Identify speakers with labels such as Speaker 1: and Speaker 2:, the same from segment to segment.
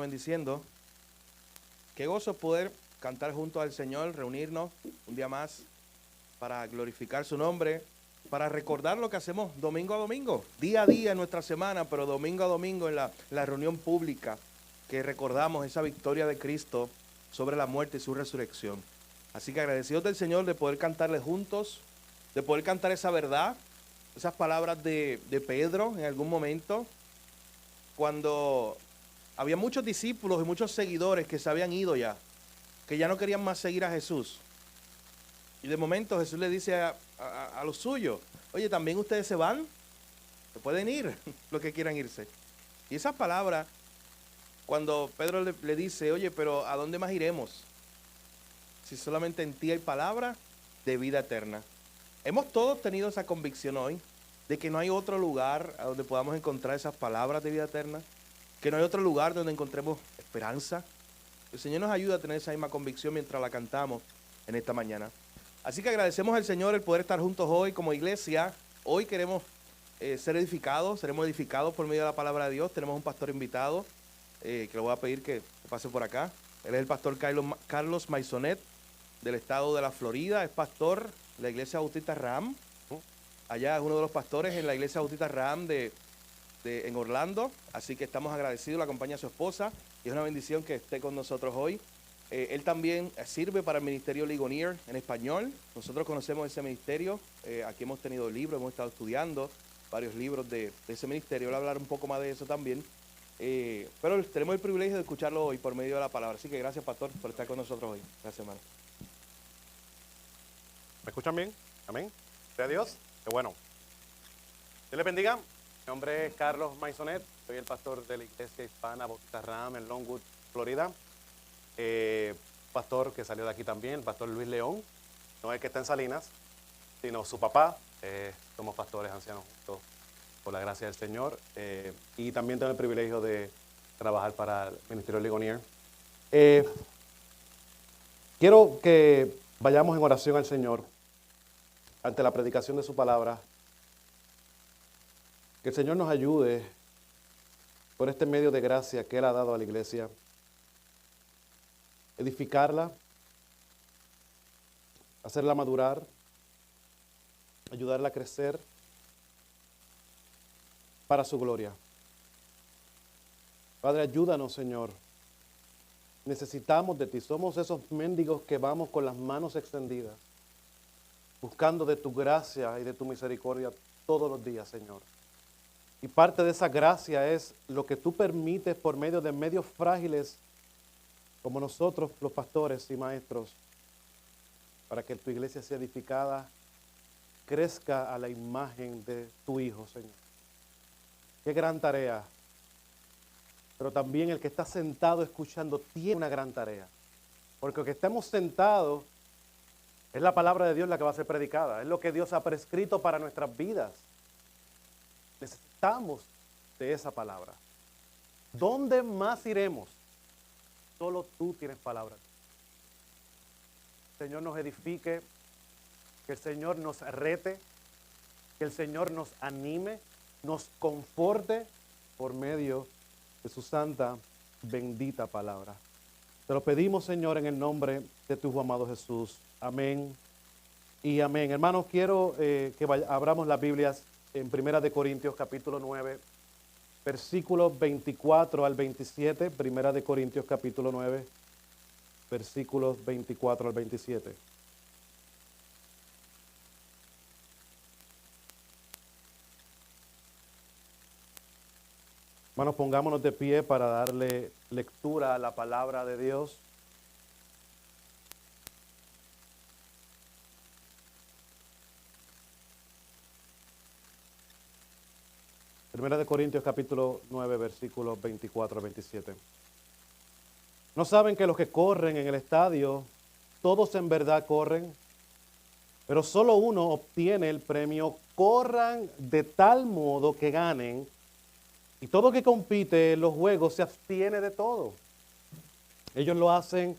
Speaker 1: Bendiciendo. Qué gozo poder cantar junto al Señor, reunirnos un día más para glorificar su nombre, para recordar lo que hacemos domingo a domingo, día a día en nuestra semana, pero domingo a domingo en la reunión pública, que recordamos esa victoria de Cristo sobre la muerte y su resurrección. Así que agradecidos del Señor de poder cantarle juntos, de poder cantar esa verdad, esas palabras de Pedro en algún momento, cuando había muchos discípulos y muchos seguidores que se habían ido ya, que ya no querían más seguir a Jesús. Y de momento Jesús le dice a los suyos, oye, ¿también ustedes se van? Se pueden ir, los que quieran irse. Y esas palabras, cuando Pedro le dice, oye, pero ¿a dónde más iremos? Si solamente en ti hay palabra de vida eterna. Hemos todos tenido esa convicción hoy, de que no hay otro lugar a donde podamos encontrar esas palabras de vida eterna, que no hay otro lugar donde encontremos esperanza. El Señor nos ayuda a tener esa misma convicción mientras la cantamos en esta mañana. Así que agradecemos al Señor el poder estar juntos hoy como iglesia. Hoy queremos ser edificados, seremos edificados por medio de la palabra de Dios. Tenemos un pastor invitado que le voy a pedir que pase por acá. Él es el pastor Carlos Maisonet del estado de la Florida. Es pastor de la iglesia Bautista Ram. Allá es uno de los pastores en la iglesia Bautista Ram en Orlando, así que estamos agradecidos, la acompaña a su esposa y es una bendición que esté con nosotros hoy. Él también sirve para el ministerio Ligonier en español. Nosotros conocemos ese ministerio, aquí hemos tenido libros, hemos estado estudiando varios libros de ese ministerio. Él va a hablar un poco más de eso también, pero tenemos el privilegio de escucharlo hoy por medio de la palabra, así que gracias, pastor, por estar con nosotros hoy. Gracias, hermano.
Speaker 2: ¿Me escuchan bien? Amén. Gracias a Dios. Qué bueno. Dios les bendiga. Mi nombre es Carlos Maisonet, soy el pastor de la iglesia hispana Bautista Ram en Longwood, Florida. Pastor que salió de aquí también, el pastor Luis León, no es el que está en Salinas, sino su papá. Somos pastores ancianos juntos por la gracia del Señor. Y también tengo el privilegio de trabajar para el Ministerio Ligonier. Quiero que vayamos en oración al Señor ante la predicación de su palabra. Que el Señor nos ayude por este medio de gracia que Él ha dado a la iglesia, edificarla, hacerla madurar, ayudarla a crecer para su gloria. Padre, ayúdanos, Señor. Necesitamos de ti. Somos esos mendigos que vamos con las manos extendidas, buscando de tu gracia y de tu misericordia todos los días, Señor. Y parte de esa gracia es lo que tú permites por medio de medios frágiles como nosotros, los pastores y maestros, para que tu iglesia sea edificada, crezca a la imagen de tu Hijo, Señor. Qué gran tarea. Pero también el que está sentado escuchando tiene una gran tarea. Porque el que estemos sentados es la palabra de Dios la que va a ser predicada. Es lo que Dios ha prescrito para nuestras vidas. Necesitamos de esa palabra. ¿Dónde más iremos? Solo tú tienes palabra. Que el Señor nos edifique, que el Señor nos rete, que el Señor nos anime, nos conforte por medio de su santa, bendita palabra. Te lo pedimos, Señor, en el nombre de tu Hijo amado Jesús. Amén y amén. Hermanos, quiero que abramos las Biblias en 1 Corintios capítulo 9, versículos 24 al 27. 1 Corintios capítulo 9, versículos 24 al 27. Hermanos, pongámonos de pie para darle lectura a la palabra de Dios. Primera de Corintios capítulo 9, versículos 24 al 27. ¿No saben que los que corren en el estadio, todos en verdad corren, pero solo uno obtiene el premio? Corran de tal modo que ganen, y todo que compite en los juegos se abstiene de todo. Ellos lo hacen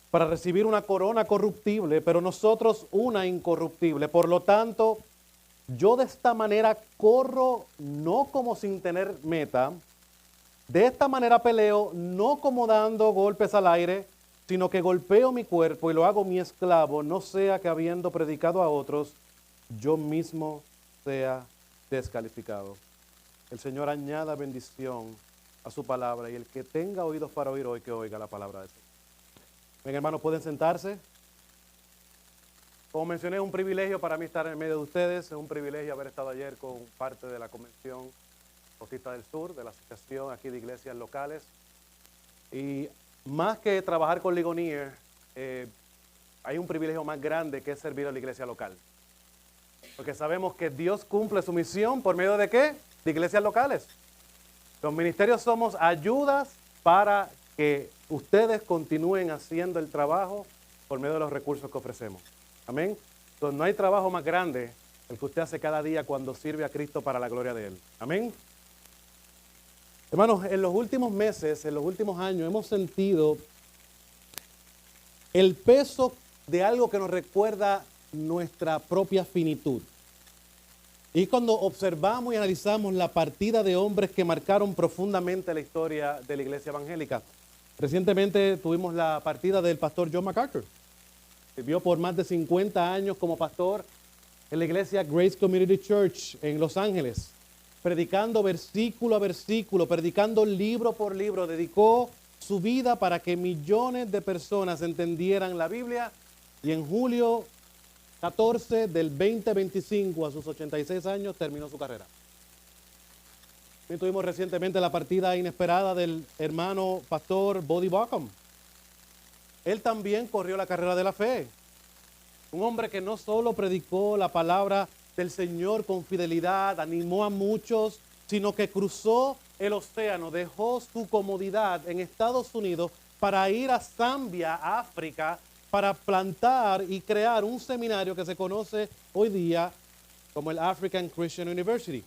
Speaker 2: para recibir una corona corruptible, pero nosotros una incorruptible. Por lo tanto, yo de esta manera corro no como sin tener meta, De esta manera peleo, no como dando golpes al aire, sino que golpeo mi cuerpo y lo hago mi esclavo, no sea que habiendo predicado a otros, yo mismo sea descalificado. El Señor añada bendición a su palabra y el que tenga oídos para oír hoy, que oiga la palabra de Dios. Ven, hermanos, pueden sentarse. Como mencioné, es un privilegio para mí estar en medio de ustedes. Es un privilegio haber estado ayer con parte de la Convención Bautista del Sur, de la Asociación aquí de Iglesias Locales. Y más que trabajar con Ligonier, hay un privilegio más grande que es servir a la iglesia local. Porque sabemos que Dios cumple su misión por medio de ¿qué? De iglesias locales. Los ministerios somos ayudas para que ustedes continúen haciendo el trabajo por medio de los recursos que ofrecemos. Amén. Entonces no hay trabajo más grande el que usted hace cada día cuando sirve a Cristo para la gloria de Él. Amén. Hermanos, en los últimos meses, en los últimos años, hemos sentido el peso de algo que nos recuerda nuestra propia finitud. Y cuando observamos y analizamos la partida de hombres que marcaron profundamente la historia de la iglesia evangélica. Recientemente tuvimos la partida del pastor John MacArthur. Vivió por más de 50 años como pastor en la iglesia Grace Community Church en Los Ángeles, predicando versículo a versículo, predicando libro por libro. Dedicó su vida para que millones de personas entendieran la Biblia y en julio 14 del 2025 a sus 86 años terminó su carrera. También tuvimos recientemente la partida inesperada del hermano pastor Bodie Baucham. Él también corrió la carrera de la fe. Un hombre que no solo predicó la palabra del Señor con fidelidad, animó a muchos, sino que cruzó el océano, dejó su comodidad en Estados Unidos para ir a Zambia, África, para plantar y crear un seminario que se conoce hoy día como el African Christian University.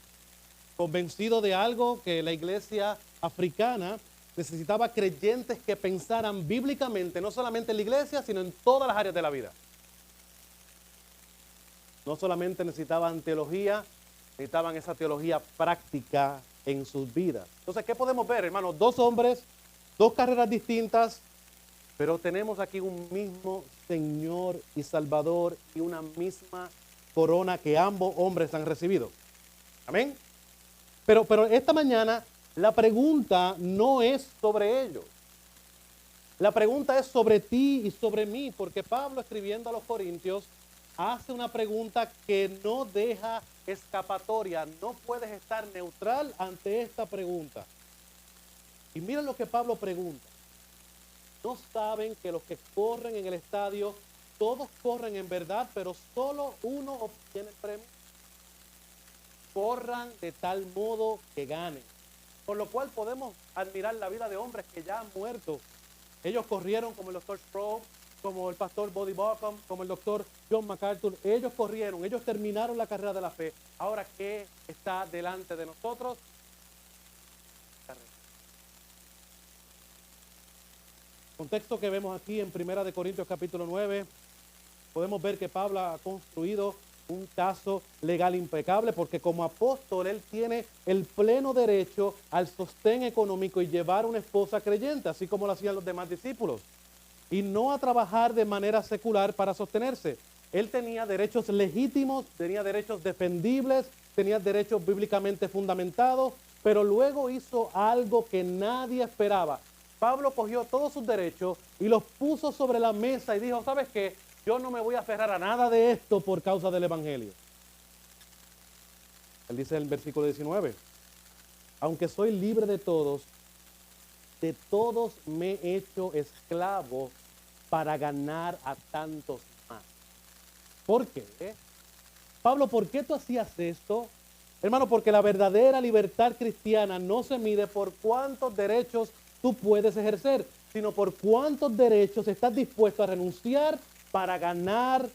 Speaker 2: Convencido de algo que la iglesia africana necesitaba creyentes que pensaran bíblicamente, no solamente en la iglesia, sino en todas las áreas de la vida. No solamente necesitaban teología, necesitaban esa teología práctica en sus vidas. Entonces, ¿qué podemos ver, hermanos? Dos hombres, dos carreras distintas, pero tenemos aquí un mismo Señor y Salvador y una misma corona que ambos hombres han recibido. Amén. Pero esta mañana la pregunta no es sobre ellos. La pregunta es sobre ti y sobre mí, porque Pablo, escribiendo a los Corintios, hace una pregunta que no deja escapatoria. No puedes estar neutral ante esta pregunta. Y miren lo que Pablo pregunta. ¿No saben que los que corren en el estadio, todos corren en verdad, pero solo uno obtiene el premio? Corran de tal modo que ganen. Por lo cual podemos admirar la vida de hombres que ya han muerto. Ellos corrieron como el doctor Sproul, como el pastor Bodie Baucham, como el doctor John MacArthur. Ellos corrieron, ellos terminaron la carrera de la fe. Ahora, ¿qué está delante de nosotros? Contexto que vemos aquí en 1 Corintios capítulo 9, podemos ver que Pablo ha construido un caso legal impecable porque como apóstol él tiene el pleno derecho al sostén económico y llevar una esposa creyente, así como lo hacían los demás discípulos, y no a trabajar de manera secular para sostenerse. Él tenía derechos legítimos, tenía derechos defendibles, tenía derechos bíblicamente fundamentados, pero luego hizo algo que nadie esperaba. Pablo cogió todos sus derechos y los puso sobre la mesa y dijo, ¿sabes qué? Yo no me voy a aferrar a nada de esto por causa del evangelio. Él dice en el versículo 19, aunque soy libre de todos me he hecho esclavo para ganar a tantos más. ¿Por qué? Pablo, ¿por qué tú hacías esto? Hermano, porque la verdadera libertad cristiana no se mide por cuántos derechos tú puedes ejercer, sino por cuántos derechos estás dispuesto a renunciar para ganar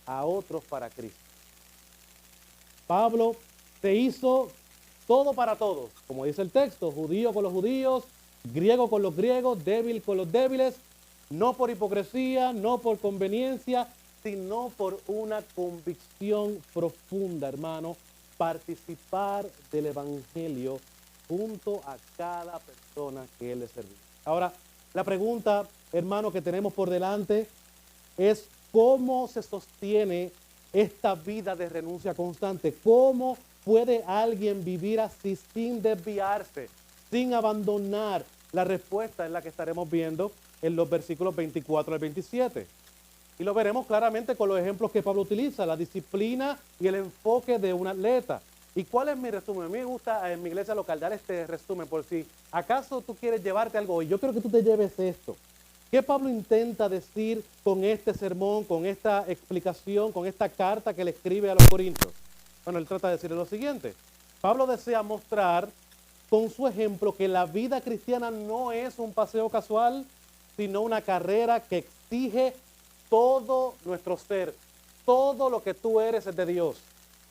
Speaker 2: a otros para Cristo. Pablo se hizo todo para todos, como dice el texto, judío con los judíos, griego con los griegos, débil con los débiles, no por hipocresía, no por conveniencia, sino por una convicción profunda, hermano, participar del evangelio junto a cada persona que Él le servía. Ahora, la pregunta, hermano, que tenemos por delante es cómo se sostiene esta vida de renuncia constante. ¿Cómo puede alguien vivir así sin desviarse, sin abandonar? La respuesta es la que estaremos viendo en los versículos 24 al 27. Y lo veremos claramente con los ejemplos que Pablo utiliza, la disciplina y el enfoque de un atleta. ¿Y cuál es mi resumen? A mí me gusta en mi iglesia local dar este resumen por si acaso tú quieres llevarte algo hoy. Yo quiero que tú te lleves esto. ¿Qué Pablo intenta decir con este sermón, con esta explicación, con esta carta que le escribe a los Corintios? Bueno, él trata de decirle lo siguiente. Pablo desea mostrar con su ejemplo que la vida cristiana no es un paseo casual, sino una carrera que exige todo nuestro ser. Todo lo que tú eres es de Dios.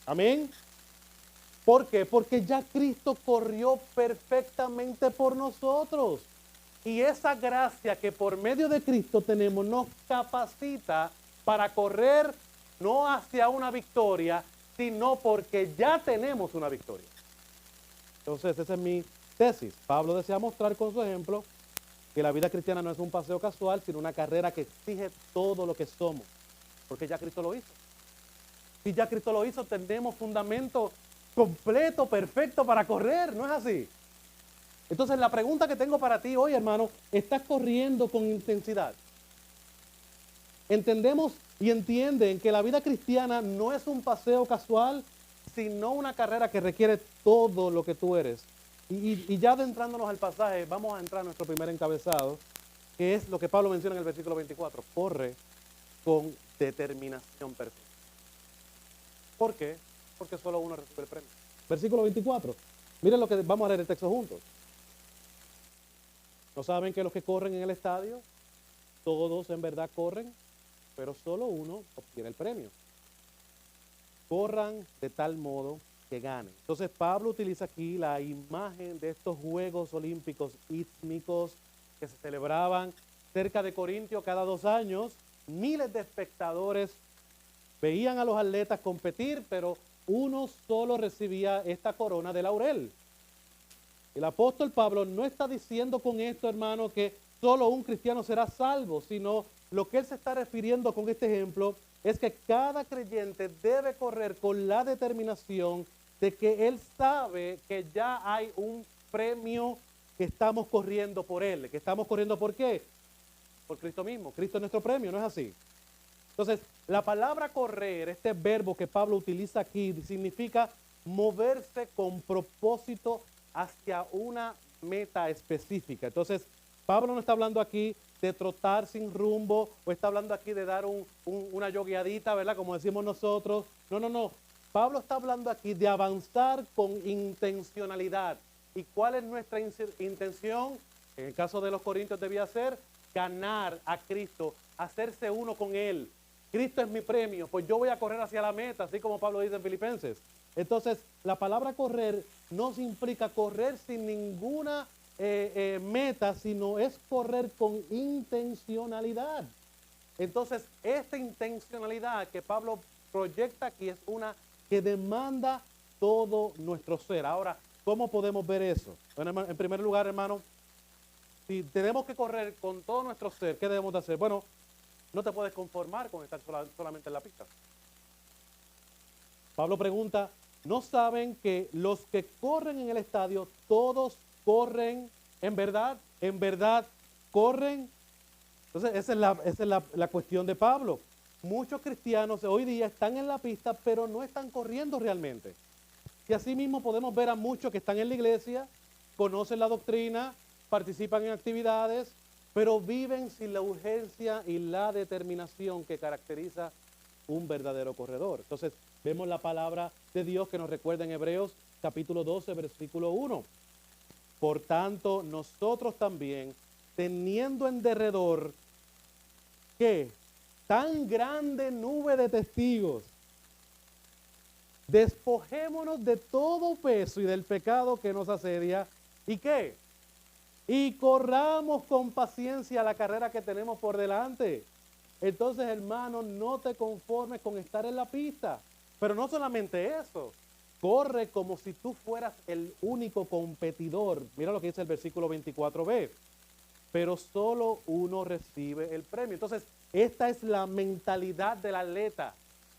Speaker 2: Amén. ¿Por qué? Porque ya Cristo corrió perfectamente por nosotros. Y esa gracia que por medio de Cristo tenemos nos capacita para correr no hacia una victoria, sino porque ya tenemos una victoria. Entonces, esa es mi tesis. Pablo desea mostrar con su ejemplo que la vida cristiana no es un paseo casual, sino una carrera que exige todo lo que somos, porque ya Cristo lo hizo. Si ya Cristo lo hizo, tenemos fundamento completo, perfecto para correr, ¿no es así? Entonces, la pregunta que tengo para ti hoy, hermano, ¿estás corriendo con intensidad? Entendemos y entienden que la vida cristiana no es un paseo casual, sino una carrera que requiere todo lo que tú eres. Y ya adentrándonos al pasaje, vamos a entrar a nuestro primer encabezado, que es lo que Pablo menciona en el versículo 24. Corre con determinación perfecta. ¿Por qué? Porque solo uno recibe el premio. Versículo 24. Miren lo que vamos a leer el texto juntos. ¿No saben que los que corren en el estadio, todos en verdad corren, pero solo uno obtiene el premio? Corran de tal modo que ganen. Entonces Pablo utiliza aquí la imagen de estos Juegos Olímpicos ístmicos que se celebraban cerca de Corintio cada 2 años. Miles de espectadores veían a los atletas competir, pero uno solo recibía esta corona de laurel. El apóstol Pablo no está diciendo con esto, hermano, que solo un cristiano será salvo, sino lo que él se está refiriendo con este ejemplo es que cada creyente debe correr con la determinación de que él sabe que ya hay un premio que estamos corriendo por él. ¿Que estamos corriendo por qué? Por Cristo mismo. Cristo es nuestro premio, ¿no es así? Entonces, la palabra correr, este verbo que Pablo utiliza aquí, significa moverse con propósito hacia una meta específica. Entonces, Pablo no está hablando aquí de trotar sin rumbo o está hablando aquí de dar una yogueadita, ¿verdad? Como decimos nosotros. No, no, no. Pablo está hablando aquí de avanzar con intencionalidad. ¿Y cuál es nuestra intención? En el caso de los Corintios debía ser ganar a Cristo, hacerse uno con Él. Cristo es mi premio, pues yo voy a correr hacia la meta, así como Pablo dice en Filipenses. Entonces, la palabra correr no implica correr sin ninguna meta, sino es correr con intencionalidad. Entonces, esta intencionalidad que Pablo proyecta aquí es una que demanda todo nuestro ser. Ahora, ¿cómo podemos ver eso? Bueno, en primer lugar, hermano, si tenemos que correr con todo nuestro ser, ¿qué debemos de hacer? Bueno, no te puedes conformar con estar solamente en la pista. Pablo pregunta, ¿no saben que los que corren en el estadio, todos corren en verdad? ¿En verdad corren? Entonces, esa es la cuestión de Pablo. Muchos cristianos hoy día están en la pista, pero no están corriendo realmente. Y así mismo podemos ver a muchos que están en la iglesia, conocen la doctrina, participan en actividades, pero viven sin la urgencia y la determinación que caracteriza un verdadero corredor. Entonces, vemos la palabra de Dios que nos recuerda en Hebreos capítulo 12, versículo 1. Por tanto, nosotros también, teniendo en derredor, ¿qué? Tan grande nube de testigos, despojémonos de todo peso y del pecado que nos asedia. ¿Y qué? Y corramos con paciencia la carrera que tenemos por delante. Entonces, hermano, no te conformes con estar en la pista. Pero no solamente eso, Corre como si tú fueras el único competidor. Mira lo que dice el versículo 24b. Pero solo uno recibe el premio. Entonces, esta es la mentalidad del atleta.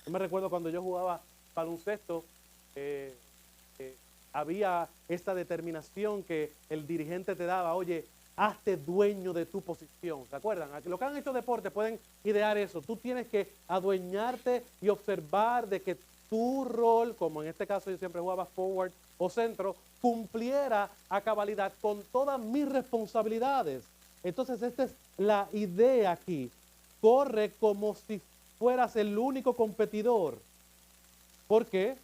Speaker 2: Yo me recuerdo cuando yo jugaba baloncesto, había esta determinación que el dirigente te daba, oye, hazte dueño de tu posición. ¿Se acuerdan? Los que han hecho deporte pueden idear eso. Tú tienes que adueñarte y observar de que tu rol, como en este caso yo siempre jugaba forward o centro, cumpliera a cabalidad con todas mis responsabilidades. Entonces esta es la idea aquí. Corre como si fueras el único competidor. ¿Por qué?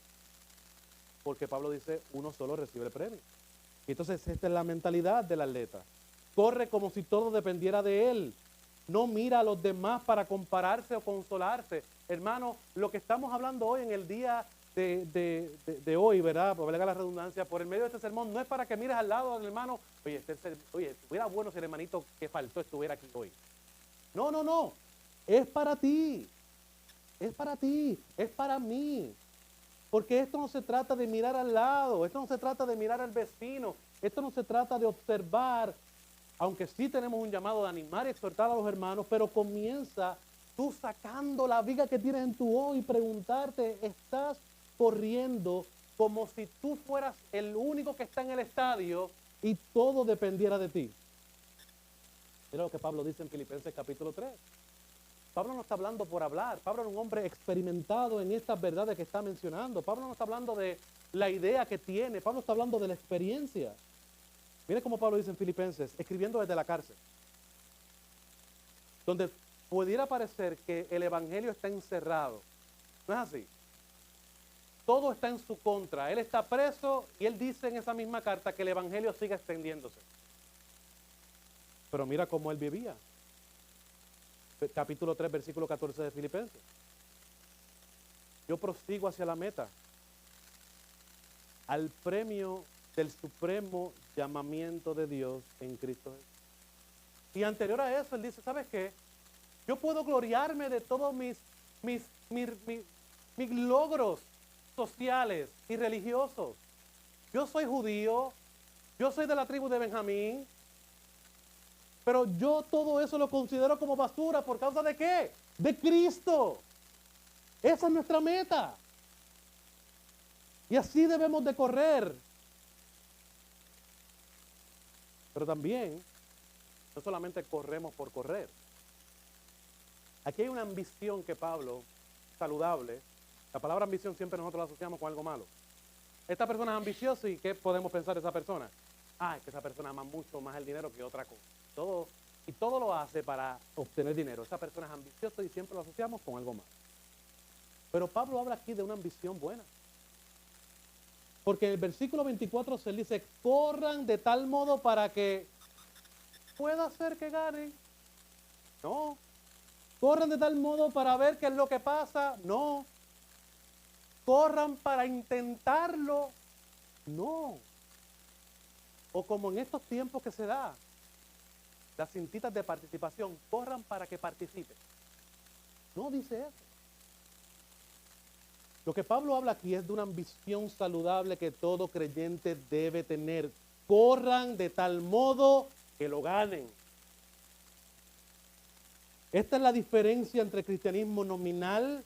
Speaker 2: Porque Pablo dice, uno solo recibe el premio. Y entonces esta es la mentalidad del atleta. Corre como si todo dependiera de él. No mira a los demás para compararse o consolarse. Hermano, lo que estamos hablando hoy en el día de hoy, ¿verdad? Por valga la redundancia, por el medio de este sermón, no es para que mires al lado del hermano, oye, estuviera bueno si el hermanito que faltó estuviera aquí hoy. No, no, no. Es para ti. Es para ti. Es para mí. Porque esto no se trata de mirar al lado, esto no se trata de mirar al vecino, esto no se trata de observar, aunque sí tenemos un llamado de animar y exhortar a los hermanos, pero comienza tú sacando la viga que tienes en tu ojo y preguntarte, ¿estás corriendo como si tú fueras el único que está en el estadio y todo dependiera de ti? Mira lo que Pablo dice en Filipenses capítulo 3. Pablo no está hablando por hablar. Pablo es un hombre experimentado en estas verdades que está mencionando. Pablo no está hablando de la idea que tiene. Pablo está hablando de la experiencia. Mire cómo Pablo dice en Filipenses, escribiendo desde la cárcel, donde pudiera parecer que el evangelio está encerrado. No es así. Todo está en su contra. Él está preso y él dice en esa misma carta que el evangelio sigue extendiéndose. Pero mira cómo él vivía. Capítulo 3, versículo 14 de Filipenses. Yo prosigo hacia la meta, al premio del supremo llamamiento de Dios en Cristo Jesús. Y anterior a eso, él dice, ¿sabes qué? Yo puedo gloriarme de todos mis logros sociales y religiosos. Yo soy judío, yo soy de la tribu de Benjamín, pero yo todo eso lo considero como basura. ¿Por causa de qué? De Cristo. Esa es nuestra meta. Y así debemos de correr. Pero también, no solamente corremos por correr. Aquí hay una ambición que Pablo, saludable. La palabra ambición siempre nosotros la asociamos con algo malo. Esta persona es ambiciosa y ¿qué podemos pensar de esa persona? Es que esa persona ama mucho más el dinero que otra cosa. Todo lo hace para obtener dinero. Esa persona es ambiciosa y siempre lo asociamos con algo más. Pero Pablo habla aquí de una ambición buena. Porque en el versículo 24 se dice, corran de tal modo para que pueda ser que ganen. No. Corran de tal modo para ver qué es lo que pasa. No. Corran para intentarlo. No. O como en estos tiempos que se da, las cintitas de participación, corran para que participen. No dice eso. Lo que Pablo habla aquí es de una ambición saludable que todo creyente debe tener. Corran de tal modo que lo ganen. Esta es la diferencia entre cristianismo nominal,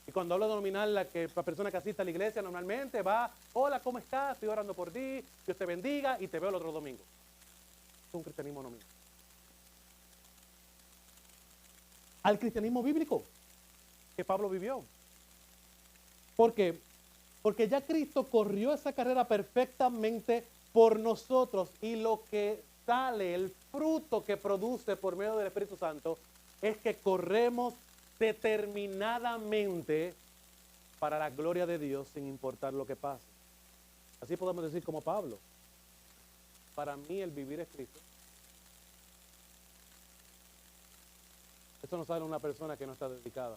Speaker 2: y cuando hablo de nominal, la persona que asiste a la iglesia normalmente va, hola, ¿cómo estás? Estoy orando por ti, Dios te bendiga y te veo el otro domingo. Es un cristianismo nominal. Al cristianismo bíblico que Pablo vivió. ¿Por qué? Porque ya Cristo corrió esa carrera perfectamente por nosotros y lo que sale, el fruto que produce por medio del Espíritu Santo es que corremos determinadamente para la gloria de Dios sin importar lo que pase. Así podemos decir como Pablo, para mí el vivir es Cristo. Eso no sale de una persona que no está dedicada.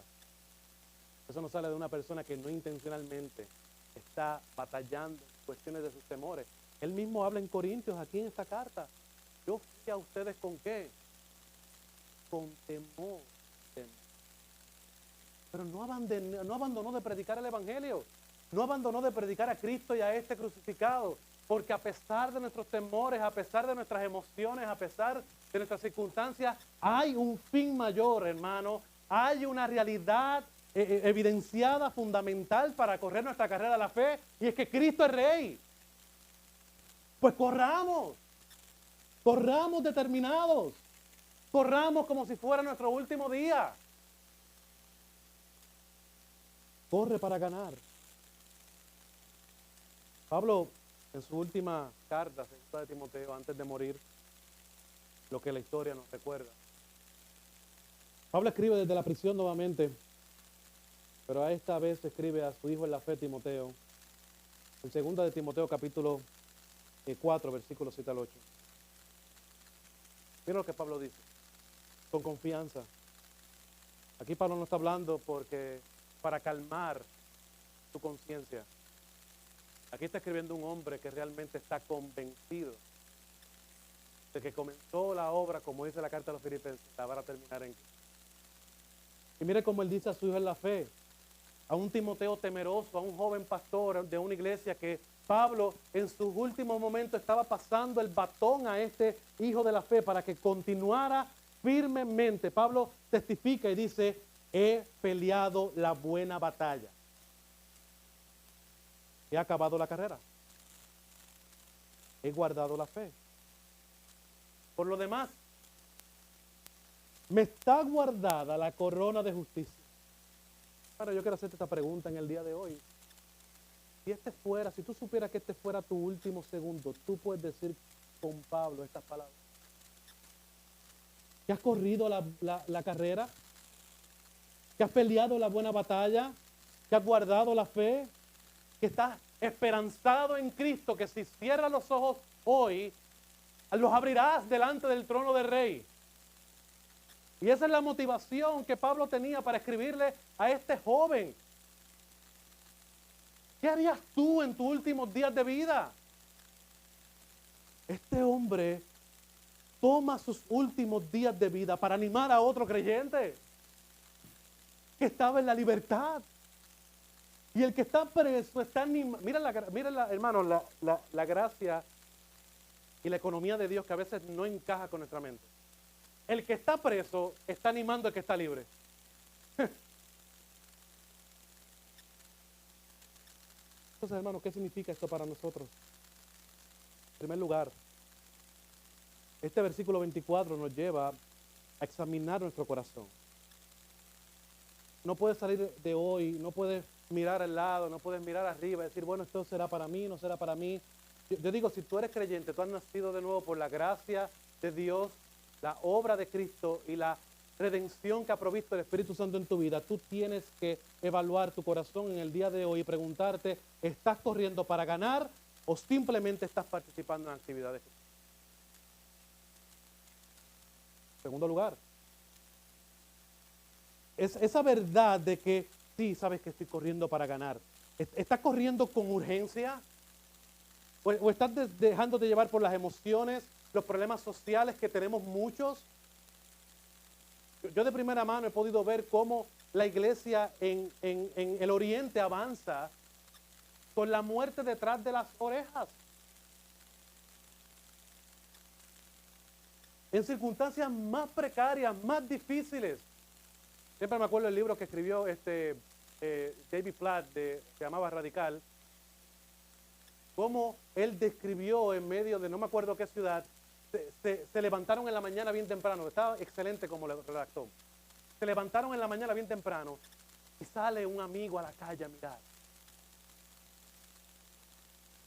Speaker 2: Eso no sale de una persona que no intencionalmente está batallando en cuestiones de sus temores. Él mismo habla en Corintios, aquí en esta carta. Yo fui a ustedes ¿con qué? Con temor. Pero no abandonó de predicar el evangelio. no abandonó de predicar a Cristo y a este crucificado, porque a pesar de nuestros temores, a pesar de nuestras emociones, a pesar de nuestras circunstancias, hay un fin mayor, hermano. Hay una realidad evidenciada, fundamental para correr nuestra carrera de la fe, y es que Cristo es Rey. Pues corramos determinados, corramos como si fuera nuestro último día. Corre para ganar. Pablo, en su última carta, segunda de Timoteo, antes de morir, lo que la historia nos recuerda. Pablo escribe desde la prisión nuevamente, pero a esta vez escribe a su hijo en la fe, Timoteo, en segunda de Timoteo, capítulo 4, versículos 7 al 8. Mira lo que Pablo dice, con confianza. Aquí Pablo no está hablando porque para calmar tu conciencia. Aquí está escribiendo un hombre que realmente está convencido de que comenzó la obra, como dice la carta de los Filipenses, la va a terminar en Cristo. Y mire cómo él dice a su hijo en la fe, a un Timoteo temeroso, a un joven pastor de una iglesia, que Pablo en sus últimos momentos estaba pasando el batón a este hijo de la fe para que continuara firmemente. Pablo testifica y dice: he peleado la buena batalla, he acabado la carrera, he guardado la fe. Por lo demás, me está guardada la corona de justicia. Ahora yo quiero hacerte esta pregunta en el día de hoy. Si tú supieras que este fuera tu último segundo, tú puedes decir con Pablo estas palabras: que has corrido la carrera, que has peleado la buena batalla, que has guardado la fe, que estás esperanzado en Cristo, que si cierras los ojos hoy, los abrirás delante del trono del Rey. Y esa es la motivación que Pablo tenía para escribirle a este joven. ¿Qué harías tú en tus últimos días de vida? Este hombre toma sus últimos días de vida para animar a otro creyente que estaba en la libertad. Y el que está preso está animado. Mira, hermano, la gracia y la economía de Dios, que a veces no encaja con nuestra mente. El que está preso está animando al que está libre. Entonces, hermano, ¿qué significa esto para nosotros? En primer lugar, este versículo 24 nos lleva a examinar nuestro corazón. No puedes salir de hoy, no puedes mirar al lado, no puedes mirar arriba y decir, bueno, esto será para mí, no será para mí. Yo digo, si tú eres creyente, tú has nacido de nuevo por la gracia de Dios, la obra de Cristo y la redención que ha provisto el Espíritu Santo en tu vida, tú tienes que evaluar tu corazón en el día de hoy y preguntarte, ¿estás corriendo para ganar o simplemente estás participando en actividades? En segundo lugar, es esa verdad de que sí, sabes que estoy corriendo para ganar. ¿Estás corriendo con urgencia? ¿O estás dejándote llevar por las emociones, los problemas sociales que tenemos muchos? Yo de primera mano he podido ver cómo la iglesia en el oriente avanza con la muerte detrás de las orejas. En circunstancias más precarias, más difíciles. Siempre me acuerdo del libro que escribió David Platt, se llamaba Radical, cómo él describió en medio de no me acuerdo qué ciudad, se levantaron en la mañana bien temprano, estaba excelente como lo redactó. Se levantaron en la mañana bien temprano y sale un amigo a la calle a mirar.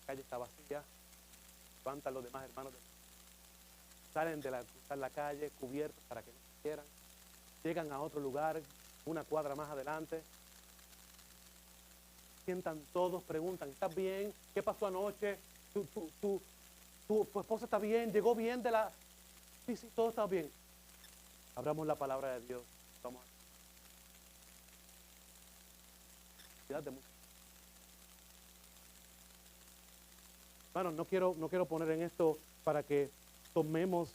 Speaker 2: La calle está vacía, levantan los demás hermanos, salen de cruzar la calle cubiertos para que no se quieran, llegan a otro lugar, una cuadra más adelante, sientan todos, preguntan, ¿estás bien? ¿Qué pasó anoche? ¿Tu esposa está bien? ¿Llegó bien de la...? Sí, todo está bien. Abramos la palabra de Dios. Vamos a... Hermanos, no quiero poner en esto para que tomemos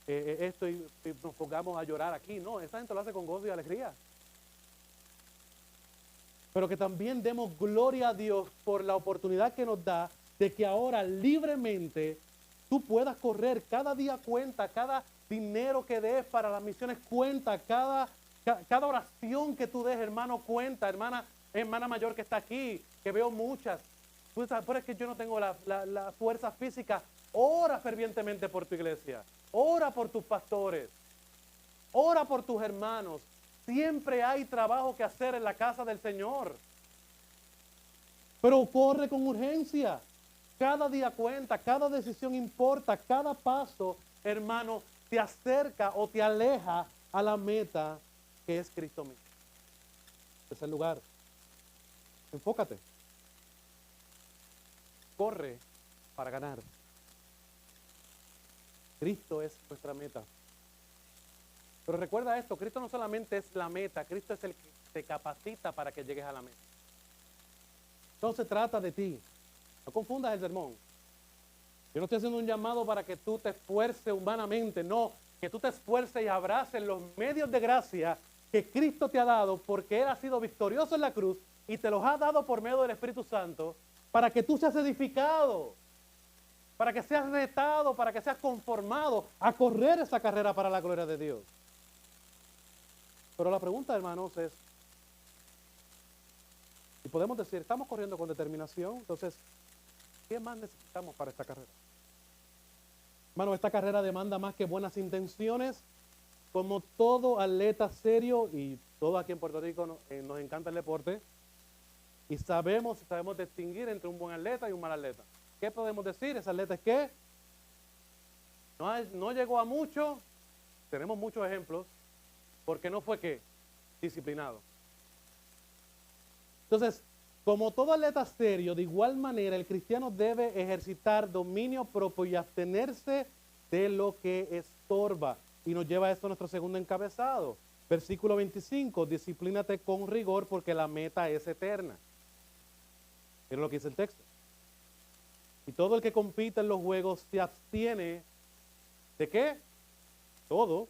Speaker 2: esto y nos pongamos a llorar aquí. No, esta gente lo hace con gozo y alegría. pero que también demos gloria a Dios por la oportunidad que nos da de que ahora libremente tú puedas correr. Cada día cuenta, cada dinero que des para las misiones cuenta, cada oración que tú des, hermano, cuenta. Hermana mayor que está aquí, que veo muchas. Pero es que yo no tengo la fuerza física. Ora fervientemente por tu iglesia. Ora por tus pastores. Ora por tus hermanos. Siempre hay trabajo que hacer en la casa del Señor. Pero corre con urgencia. Cada día cuenta, cada decisión importa, cada paso, hermano, te acerca o te aleja a la meta que es Cristo mismo. Ese es el lugar. Enfócate. Corre para ganar. Cristo es nuestra meta. Pero recuerda esto, Cristo no solamente es la meta, Cristo es el que te capacita para que llegues a la meta. No se trata de ti. No confundas el sermón. Yo no estoy haciendo un llamado para que tú te esfuerces humanamente, no, que tú te esfuerces y abraces los medios de gracia que Cristo te ha dado porque Él ha sido victorioso en la cruz y te los ha dado por medio del Espíritu Santo para que tú seas edificado, para que seas retado, para que seas conformado a correr esa carrera para la gloria de Dios. Pero la pregunta, hermanos, es, y podemos decir, estamos corriendo con determinación, entonces, ¿qué más necesitamos para esta carrera? Hermano, esta carrera demanda más que buenas intenciones. Como todo atleta serio, y todos aquí en Puerto Rico nos encanta el deporte, y sabemos distinguir entre un buen atleta y un mal atleta. ¿Qué podemos decir? Ese atleta es que no llegó a mucho, tenemos muchos ejemplos, porque no fue ¿qué? Disciplinado. Entonces, como todo atleta serio, de igual manera el cristiano debe ejercitar dominio propio y abstenerse de lo que estorba. Y nos lleva a esto nuestro segundo encabezado. Versículo 25, disciplínate con rigor porque la meta es eterna. Miren lo que dice el texto. Y todo el que compite en los juegos se abstiene ¿de qué? Todo.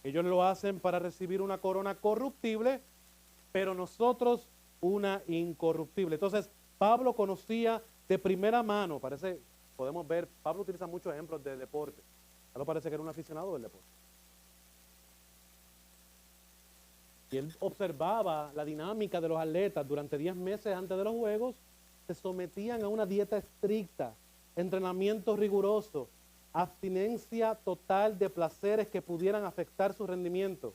Speaker 2: Ellos lo hacen para recibir una corona corruptible, pero nosotros una incorruptible. Entonces, Pablo conocía de primera mano, podemos ver, Pablo utiliza muchos ejemplos de deporte. Pablo parece que era un aficionado del deporte. Y él observaba la dinámica de los atletas durante 10 meses antes de los Juegos, se sometían a una dieta estricta, entrenamiento riguroso, abstinencia total de placeres que pudieran afectar su rendimiento.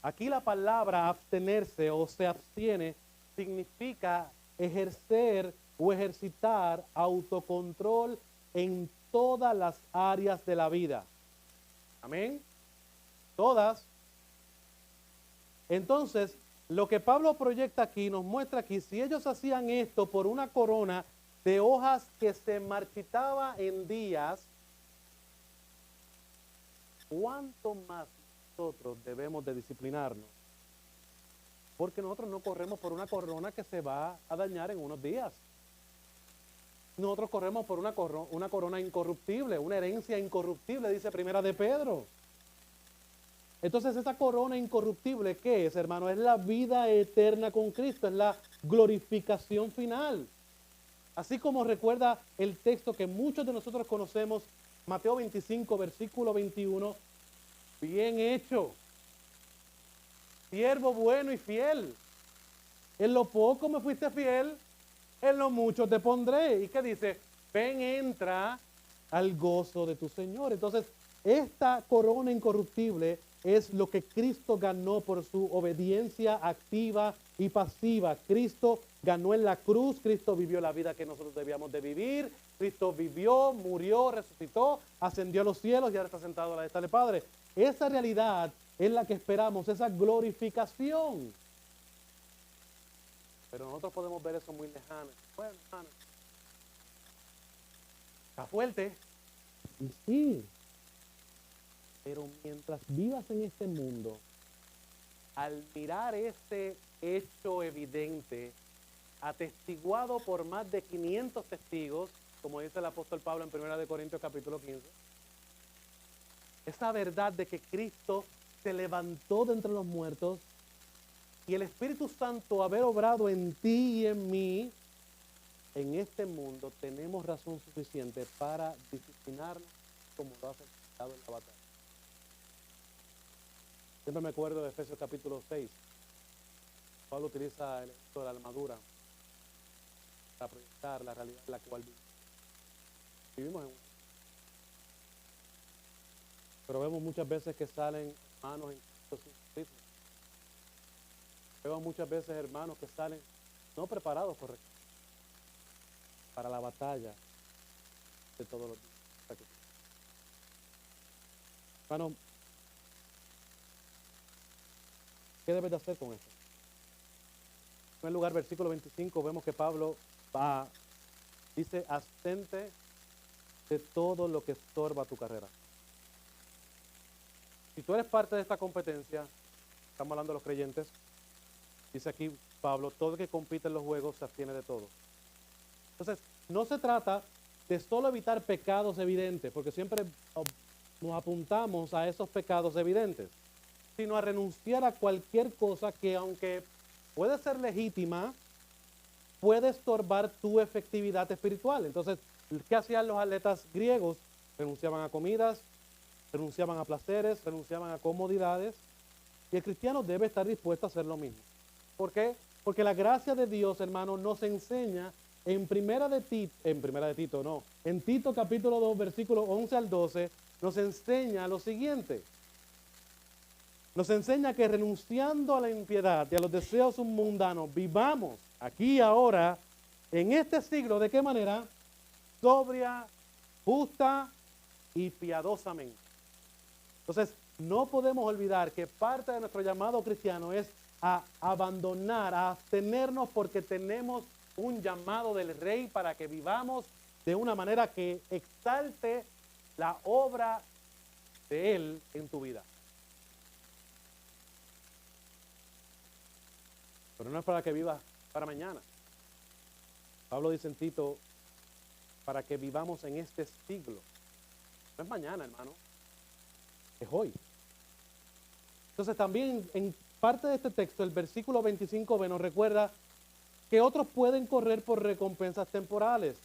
Speaker 2: Aquí la palabra abstenerse o se abstiene significa ejercer o ejercitar autocontrol en todas las áreas de la vida. Amén. Todas. Entonces, lo que Pablo proyecta aquí, nos muestra aquí, si ellos hacían esto por una corona de hojas que se marchitaba en días, ¿cuánto más nosotros debemos de disciplinarnos? Porque nosotros no corremos por una corona que se va a dañar en unos días. Nosotros corremos por una corona incorruptible, una herencia incorruptible, dice Primera de Pedro. Entonces esa corona incorruptible, ¿qué es, hermano? Es la vida eterna con Cristo, es la glorificación final. Así como recuerda el texto que muchos de nosotros conocemos, Mateo 25, versículo 21, bien hecho, siervo bueno y fiel. En lo poco me fuiste fiel, en lo mucho te pondré. ¿Y qué dice? Ven, entra al gozo de tu Señor. Entonces, esta corona incorruptible es lo que Cristo ganó por su obediencia activa y pasiva. Cristo ganó en la cruz, Cristo vivió la vida que nosotros debíamos de vivir. Cristo vivió, murió, resucitó, ascendió a los cielos y ahora está sentado a la diestra del Padre. Esa realidad es la que esperamos, esa glorificación. Pero nosotros podemos ver eso muy lejano. Bueno, hermano, está fuerte. Y sí. Pero mientras vivas en este mundo, al mirar este hecho evidente, atestiguado por más de 500 testigos, como dice el apóstol Pablo en 1 Corintios capítulo 15, esa verdad de que Cristo se levantó de entre los muertos, y el Espíritu Santo haber obrado en ti y en mí, en este mundo tenemos razón suficiente para disciplinarnos como lo hace el soldado en la batalla. Siempre me acuerdo de Efesios capítulo 6. Pablo utiliza el ejemplo de la armadura para proyectar la realidad en la cual vivimos en. Pero vemos muchas veces que salen hermanos en Cristo sin ritmo. Vemos muchas veces hermanos que salen no preparados correctamente para la batalla de todos los días. Hermano, ¿qué debes de hacer con esto? En primer lugar, versículo 25, vemos que Pablo dice, abstente de todo lo que estorba tu carrera. Si tú eres parte de esta competencia, estamos hablando de los creyentes, dice aquí Pablo, todo el que compite en los juegos se abstiene de todo. Entonces, no se trata de solo evitar pecados evidentes, porque siempre nos apuntamos a esos pecados evidentes, sino a renunciar a cualquier cosa que, aunque puede ser legítima, puede estorbar tu efectividad espiritual. Entonces, ¿qué hacían los atletas griegos? Renunciaban a comidas, renunciaban a placeres, renunciaban a comodidades, y el cristiano debe estar dispuesto a hacer lo mismo. ¿Por qué? Porque la gracia de Dios, hermano, nos enseña en Tito capítulo 2, versículo 11 al 12, nos enseña lo siguiente. Nos enseña que renunciando a la impiedad y a los deseos mundanos, vivamos aquí y ahora, en este siglo, ¿de qué manera? Sobria, justa y piadosamente. Entonces, no podemos olvidar que parte de nuestro llamado cristiano es a abandonar, a abstenernos, porque tenemos un llamado del Rey para que vivamos de una manera que exalte la obra de Él en tu vida. Pero no es para que vivas para mañana. Pablo dice en Tito, para que vivamos en este siglo. No es mañana, hermano. Es hoy. Entonces también en parte de este texto, el versículo 25b nos recuerda que otros pueden correr por recompensas temporales.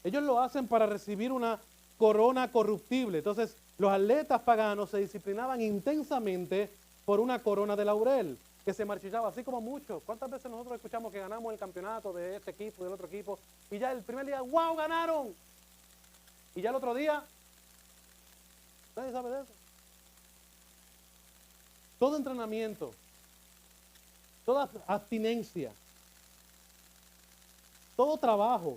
Speaker 2: Ellos lo hacen para recibir una corona corruptible. Entonces, los atletas paganos se disciplinaban intensamente por una corona de laurel que se marchitaba, así como muchos. ¿Cuántas veces nosotros escuchamos que ganamos el campeonato de este equipo, del otro equipo? Y ya el primer día, ¡wow, ganaron! Y ya el otro día, nadie sabe de eso. Todo entrenamiento, toda abstinencia, todo trabajo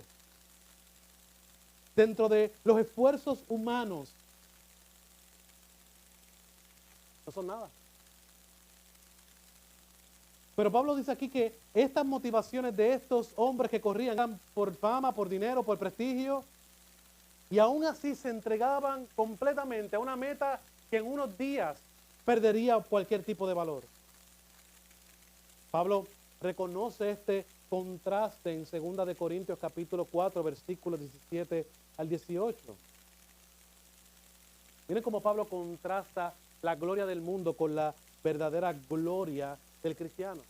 Speaker 2: dentro de los esfuerzos humanos no son nada. Pero Pablo dice aquí que estas motivaciones de estos hombres que corrían eran por fama, por dinero, por prestigio, y aún así se entregaban completamente a una meta que en unos días perdería cualquier tipo de valor. Pablo reconoce este contraste en 2 de Corintios capítulo 4, versículos 17 al 18. Miren cómo Pablo contrasta la gloria del mundo con la verdadera gloria del cristiano.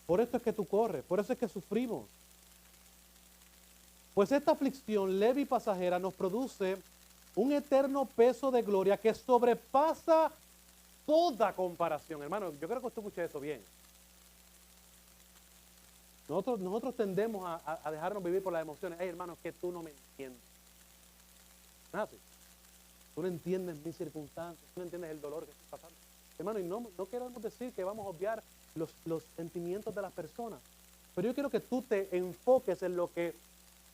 Speaker 2: Por esto es que tú corres, por eso es que sufrimos. Pues esta aflicción leve y pasajera nos produce un eterno peso de gloria que sobrepasa toda comparación. Hermano, yo creo que usted escuche eso bien. Nosotros tendemos a dejarnos vivir por las emociones. Hey, hermano, es que tú no me entiendes. Nada así. Tú no entiendes mis circunstancias, tú no entiendes el dolor que estoy pasando. Hermano, y no queremos decir que vamos a obviar los sentimientos de las personas. Pero yo quiero que tú te enfoques en lo que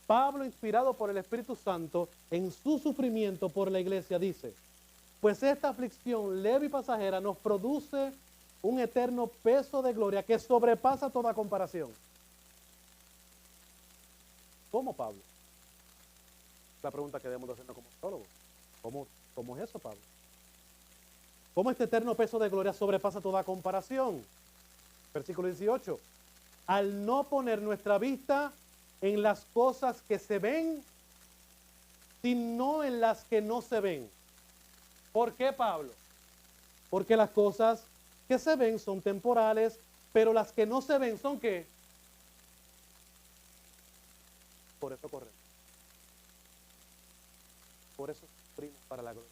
Speaker 2: Pablo, inspirado por el Espíritu Santo, en su sufrimiento por la iglesia, dice: pues esta aflicción leve y pasajera nos produce un eterno peso de gloria que sobrepasa toda comparación. ¿Cómo, Pablo? La pregunta que debemos hacernos como teólogos. ¿Cómo es eso, Pablo? ¿Cómo este eterno peso de gloria sobrepasa toda comparación? Versículo 18. Al no poner nuestra vista en las cosas que se ven, sino en las que no se ven. ¿Por qué, Pablo? Porque las cosas que se ven son temporales, pero las que no se ven son ¿qué? Por eso corremos. Por eso sufrimos para la gloria.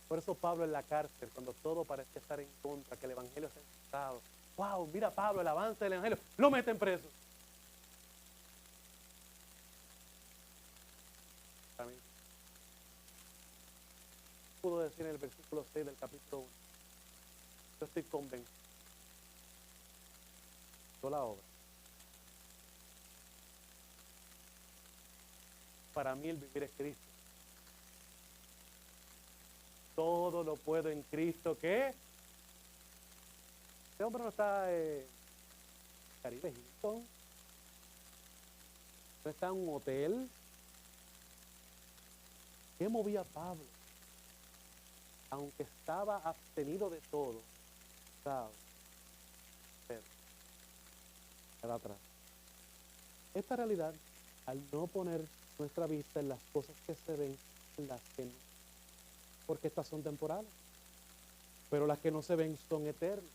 Speaker 2: Por eso Pablo en la cárcel, cuando todo parece estar en contra, que el evangelio está enfrentado. Wow, mira Pablo, el avance del evangelio, lo meten preso. También pudo decir en el versículo 6 del capítulo 1, yo estoy convencido de la obra. Para mí el vivir es Cristo. Todo lo puedo en Cristo que este hombre no está en Caribe Hilton, no está en un hotel. ¿Qué movía a Pablo? Aunque estaba abstenido de todo, estaba atrás. Esta realidad, al no poner nuestra vista en las cosas que se ven, en las que no, porque estas son temporales, pero las que no se ven son eternas.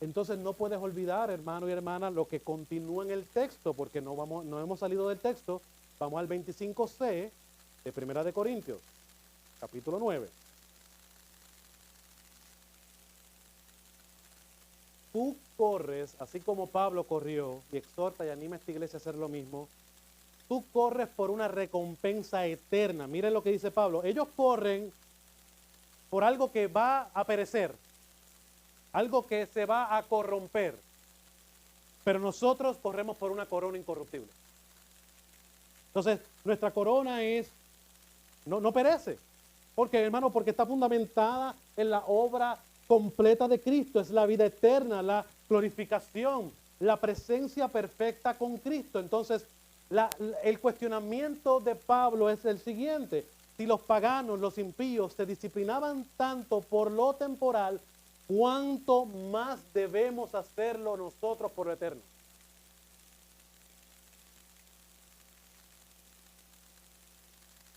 Speaker 2: Entonces no puedes olvidar, hermano y hermana, lo que continúa en el texto, porque no hemos salido del texto. Vamos al 25c de Primera de Corintios, capítulo 9. Tú corres, así como Pablo corrió, y exhorta y anima a esta iglesia a hacer lo mismo. Tú corres por una recompensa eterna. Miren lo que dice Pablo. Ellos corren por algo que va a perecer, algo que se va a corromper. Pero nosotros corremos por una corona incorruptible. Entonces, nuestra corona no perece. ¿Por qué, hermano? Porque está fundamentada en la obra completa de Cristo. Es la vida eterna, la glorificación, la presencia perfecta con Cristo. Entonces, el cuestionamiento de Pablo es el siguiente. Si los paganos, los impíos, se disciplinaban tanto por lo temporal, ¿cuánto más debemos hacerlo nosotros por lo eterno?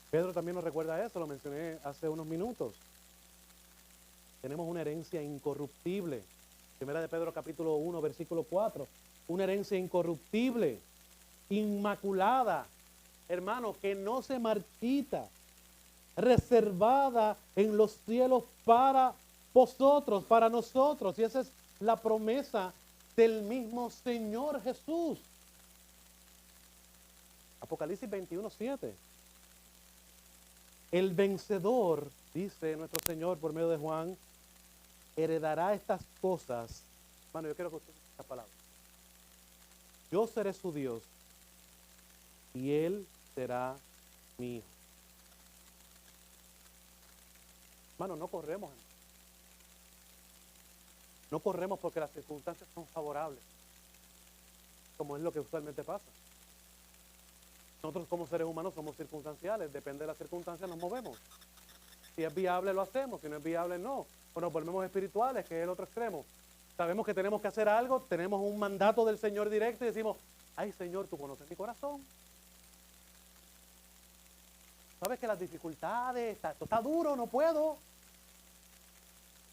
Speaker 2: Pedro también nos recuerda eso, lo mencioné hace unos minutos. Tenemos una herencia incorruptible. Primera de Pedro capítulo 1, versículo 4. Una herencia incorruptible, inmaculada, hermano, que no se marchita, reservada en los cielos para vosotros, para nosotros. Y esa es la promesa del mismo Señor Jesús. Apocalipsis 21, 7. El vencedor, dice nuestro Señor por medio de Juan, heredará estas cosas. Hermano, yo quiero que usted diga esta palabra. Yo seré su Dios y Él será mi hijo. Hermano, no corremos. No corremos porque las circunstancias son favorables, como es lo que usualmente pasa. Nosotros como seres humanos somos circunstanciales, depende de las circunstancias nos movemos. Si es viable lo hacemos, si no es viable no. O nos volvemos espirituales, que es el otro extremo. Sabemos que tenemos que hacer algo, tenemos un mandato del Señor directo y decimos, ay Señor, tú conoces mi corazón. Sabes que las dificultades, esto está duro, no puedo.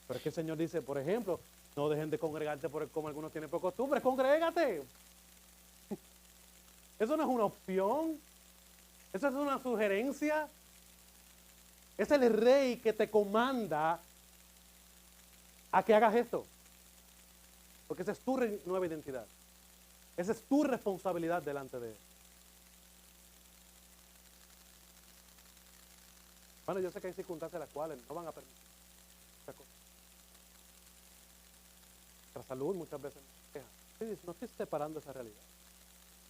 Speaker 2: Pero es que el Señor dice, por ejemplo, no dejen de congregarte como algunos tienen por costumbre, congrégate. Eso no es una opción, eso es una sugerencia. Es el rey que te comanda a que hagas esto. Porque esa es tu nueva identidad. Esa es tu responsabilidad delante de él. Bueno, yo sé que hay circunstancias en las cuales no van a permitir esta cosa. Nuestra salud muchas veces nos queja. No estoy separando esa realidad.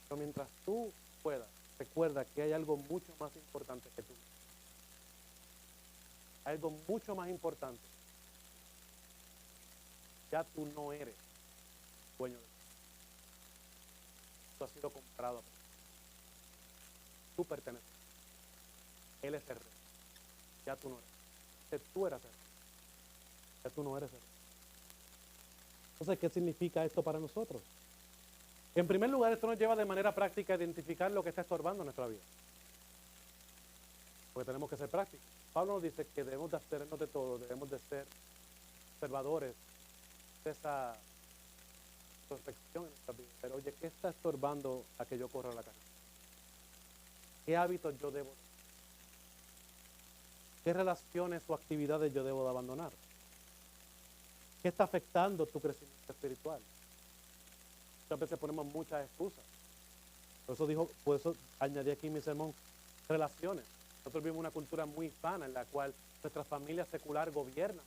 Speaker 2: Pero mientras tú puedas, recuerda que hay algo mucho más importante que tú. Hay algo mucho más importante. Ya tú no eres dueño de ti. Tú has sido comprado. Tú perteneces. Él es el rey. Ya tú no eres. Tú eras el rey. Ya tú no eres el rey. Entonces, ¿qué significa esto para nosotros? En primer lugar, esto nos lleva de manera práctica a identificar lo que está estorbando en nuestra vida. Porque tenemos que ser prácticos. Pablo nos dice que debemos de hacernos de todo, debemos de ser observadores de esa perfección en nuestra vida. Pero oye, ¿qué está estorbando a que yo corra la carrera? ¿Qué hábitos yo debo? ¿Qué relaciones o actividades yo debo de abandonar? ¿Qué está afectando tu crecimiento espiritual? Muchas veces ponemos muchas excusas. Por eso añadí aquí en mi sermón, relaciones. Nosotros vivimos una cultura muy sana en la cual nuestra familia secular gobierna.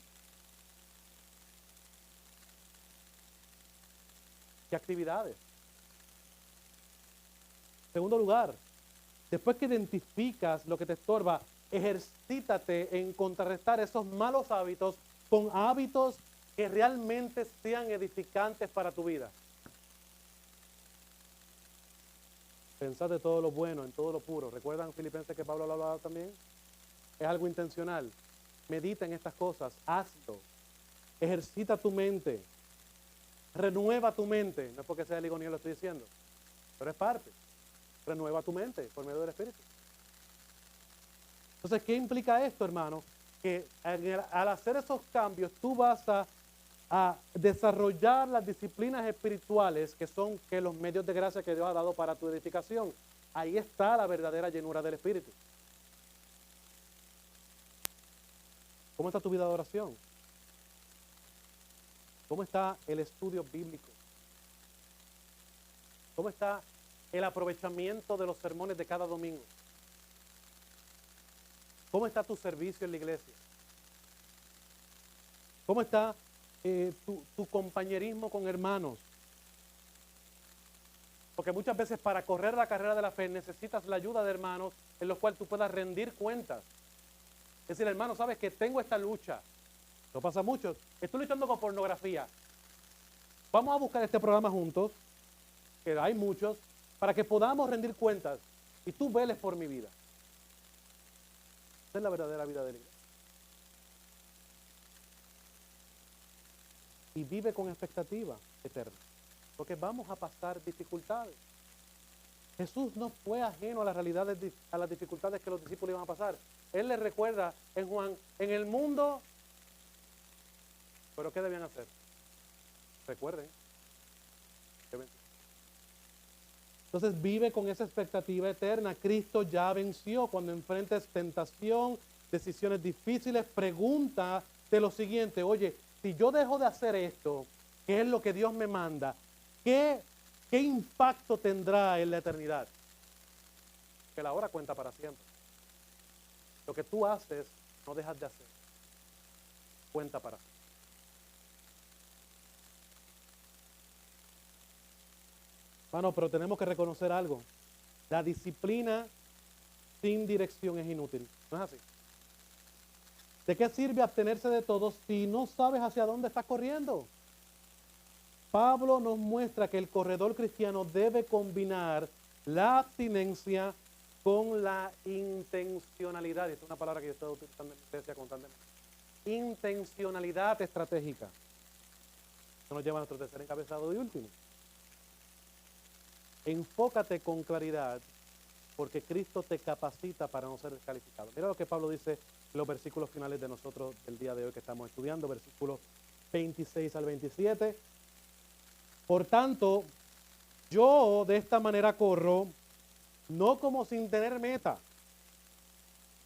Speaker 2: ¿Qué actividades? Segundo lugar, después que identificas lo que te estorba, ejercítate en contrarrestar esos malos hábitos con hábitos que realmente sean edificantes para tu vida. Pensad de todo lo bueno, en todo lo puro. ¿Recuerdan Filipenses que Pablo lo hablaba también? Es algo intencional. Medita en estas cosas, hazlo. Ejercita tu mente. Renueva tu mente. No es porque sea ligonio lo estoy diciendo, pero es parte. Renueva tu mente por medio del Espíritu. Entonces, ¿qué implica esto, hermano? Que al hacer esos cambios, tú vas a desarrollar las disciplinas espirituales que son los medios de gracia que Dios ha dado para tu edificación. Ahí está la verdadera llenura del Espíritu. ¿Cómo está tu vida de oración? ¿Cómo está el estudio bíblico? ¿Cómo está el aprovechamiento de los sermones de cada domingo? ¿Cómo está tu servicio en la iglesia? ¿Cómo está tu compañerismo con hermanos? Porque muchas veces para correr la carrera de la fe necesitas la ayuda de hermanos en los cuales tú puedas rendir cuentas. Es decir, hermano, sabes que tengo esta lucha. No pasa mucho. Estoy luchando con pornografía. Vamos a buscar este programa juntos, que hay muchos, para que podamos rendir cuentas y tú veles por mi vida. Esa es la verdadera vida de la iglesia. Y vive con expectativa eterna, porque vamos a pasar dificultades. Jesús no fue ajeno a las realidades, a las dificultades que los discípulos iban a pasar. Él les recuerda en Juan, en el mundo, pero ¿qué debían hacer? Recuerden. Entonces vive con esa expectativa eterna. Cristo ya venció. Cuando enfrentes tentación, decisiones difíciles, pregúntate lo siguiente: oye, si yo dejo de hacer esto, ¿qué es lo que Dios me manda? ¿Qué impacto tendrá en la eternidad? Que la hora cuenta para siempre. Lo que tú haces, no dejas de hacer. Cuenta para siempre. Bueno, pero tenemos que reconocer algo. La disciplina sin dirección es inútil. ¿No es así? ¿De qué sirve abstenerse de todo si no sabes hacia dónde estás corriendo? Pablo nos muestra que el corredor cristiano debe combinar la abstinencia con la intencionalidad. Esta es una palabra que yo estoy utilizando en mi iglesia constantemente. Intencionalidad estratégica. Eso nos lleva a nuestro tercer encabezado y último. Enfócate con claridad, porque Cristo te capacita para no ser descalificado. Mira lo que Pablo dice en los versículos finales de nosotros del día de hoy que estamos estudiando, versículos 26 al 27. Por tanto, yo de esta manera corro, no como sin tener meta.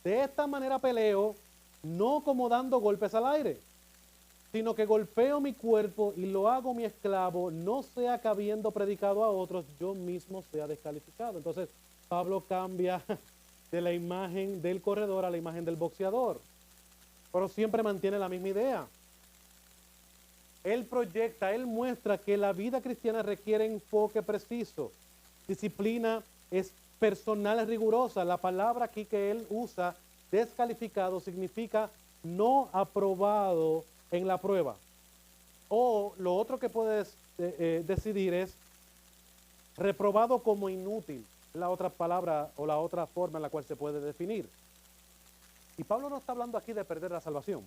Speaker 2: De esta manera peleo, no como dando golpes al aire, sino que golpeo mi cuerpo y lo hago mi esclavo, no sea que habiendo predicado a otros, yo mismo sea descalificado. Entonces, Pablo cambia de la imagen del corredor a la imagen del boxeador, pero siempre mantiene la misma idea. Él proyecta, él muestra que la vida cristiana requiere enfoque preciso, disciplina es personal, es rigurosa. La palabra aquí que él usa, descalificado, significa no aprobado en la prueba. O lo otro que puedes decidir es reprobado como inútil, la otra palabra o la otra forma en la cual se puede definir. Y Pablo no está hablando aquí de perder la salvación,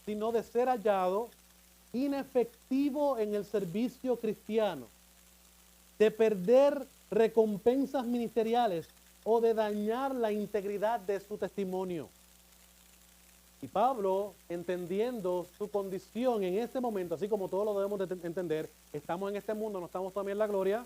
Speaker 2: sino de ser hallado inefectivo en el servicio cristiano, de perder recompensas ministeriales o de dañar la integridad de su testimonio. Y Pablo, entendiendo su condición en este momento, así como todos lo debemos de entender, estamos en este mundo, no estamos todavía en la gloria.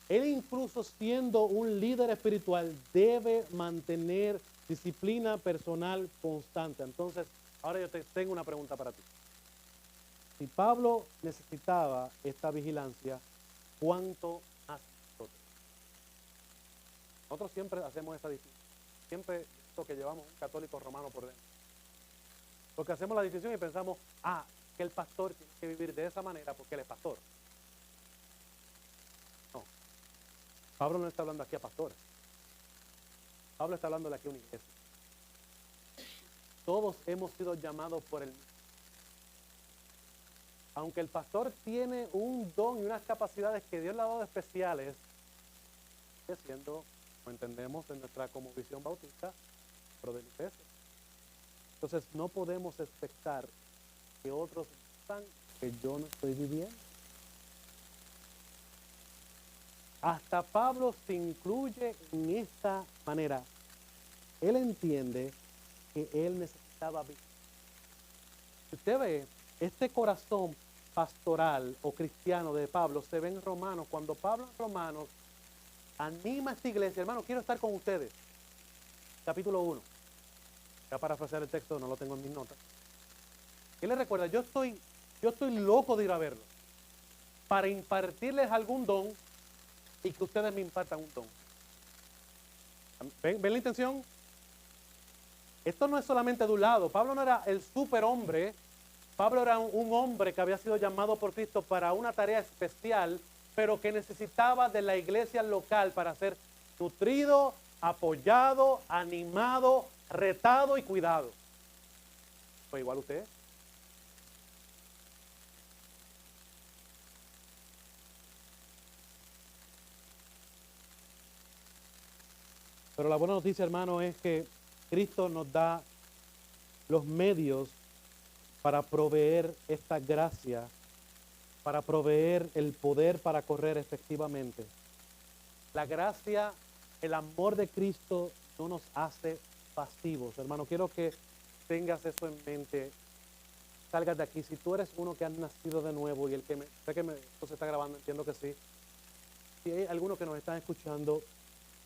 Speaker 2: Él incluso siendo un líder espiritual debe mantener disciplina personal constante. Entonces, ahora yo te tengo una pregunta para ti. Si Pablo necesitaba esta vigilancia, ¿cuánto más nosotros? Nosotros siempre hacemos esta distinción. Siempre esto que llevamos un católico romano por dentro. Porque hacemos la distinción y pensamos, que el pastor tiene que vivir de esa manera porque él es pastor. No. Pablo no está hablando aquí a pastores. Pablo está hablando aquí a una iglesia. Todos hemos sido llamados por el mismo. Aunque el pastor tiene un don y unas capacidades que Dios le ha dado especiales, sigue siendo, como entendemos en nuestra como visión bautista, pero de la iglesia. Entonces no podemos expectar que otros vivan que yo no estoy viviendo. Hasta Pablo se incluye en esta manera. Él entiende que él necesitaba vivir. Si usted ve, este corazón pastoral o cristiano de Pablo se ve en Romanos. Cuando Pablo en Romanos anima a esta iglesia, hermano, quiero estar con ustedes. Capítulo 1. Voy a parafrasear el texto, no lo tengo en mis notas. Él les recuerda, yo estoy loco de ir a verlo para impartirles algún don y que ustedes me impartan un don. ¿Ven la intención? Esto no es solamente de un lado. Pablo no era el superhombre. Pablo era un hombre que había sido llamado por Cristo para una tarea especial, pero que necesitaba de la iglesia local para ser nutrido, apoyado, animado, retado y cuidado. Pues igual usted. Pero la buena noticia, hermano, es que Cristo nos da los medios para proveer esta gracia, para proveer el poder para correr efectivamente. La gracia, el amor de Cristo no nos hace pasivos. Hermano, quiero que tengas eso en mente. Salgas de aquí. Si tú eres uno que has nacido de nuevo y el que esto se está grabando, entiendo que sí. Si hay algunos que nos están escuchando,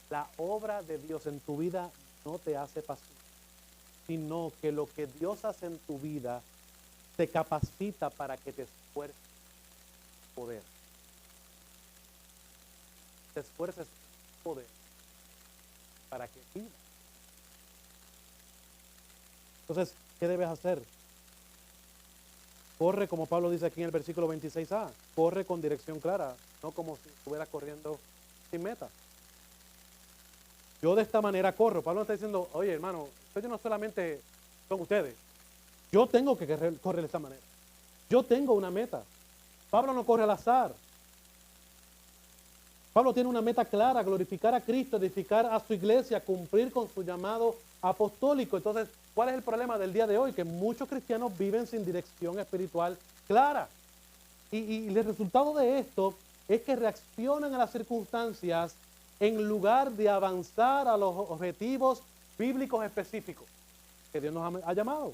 Speaker 2: la obra de Dios en tu vida no te hace pasivo, sino que lo que Dios hace en tu vida te capacita para que te esfuerces poder. Te esfuerces poder para que vivas. Entonces, ¿qué debes hacer? Corre, como Pablo dice aquí en el versículo 26a, corre con dirección clara, no como si estuvieras corriendo sin meta. Yo de esta manera corro. Pablo está diciendo, oye hermano, ustedes no solamente son ustedes, yo tengo que correr de esta manera. Yo tengo una meta. Pablo no corre al azar. Pablo tiene una meta clara, glorificar a Cristo, edificar a su iglesia, cumplir con su llamado apostólico. Entonces, ¿cuál es el problema del día de hoy? Que muchos cristianos viven sin dirección espiritual clara. Y el resultado de esto es que reaccionan a las circunstancias en lugar de avanzar a los objetivos bíblicos específicos que Dios nos ha llamado.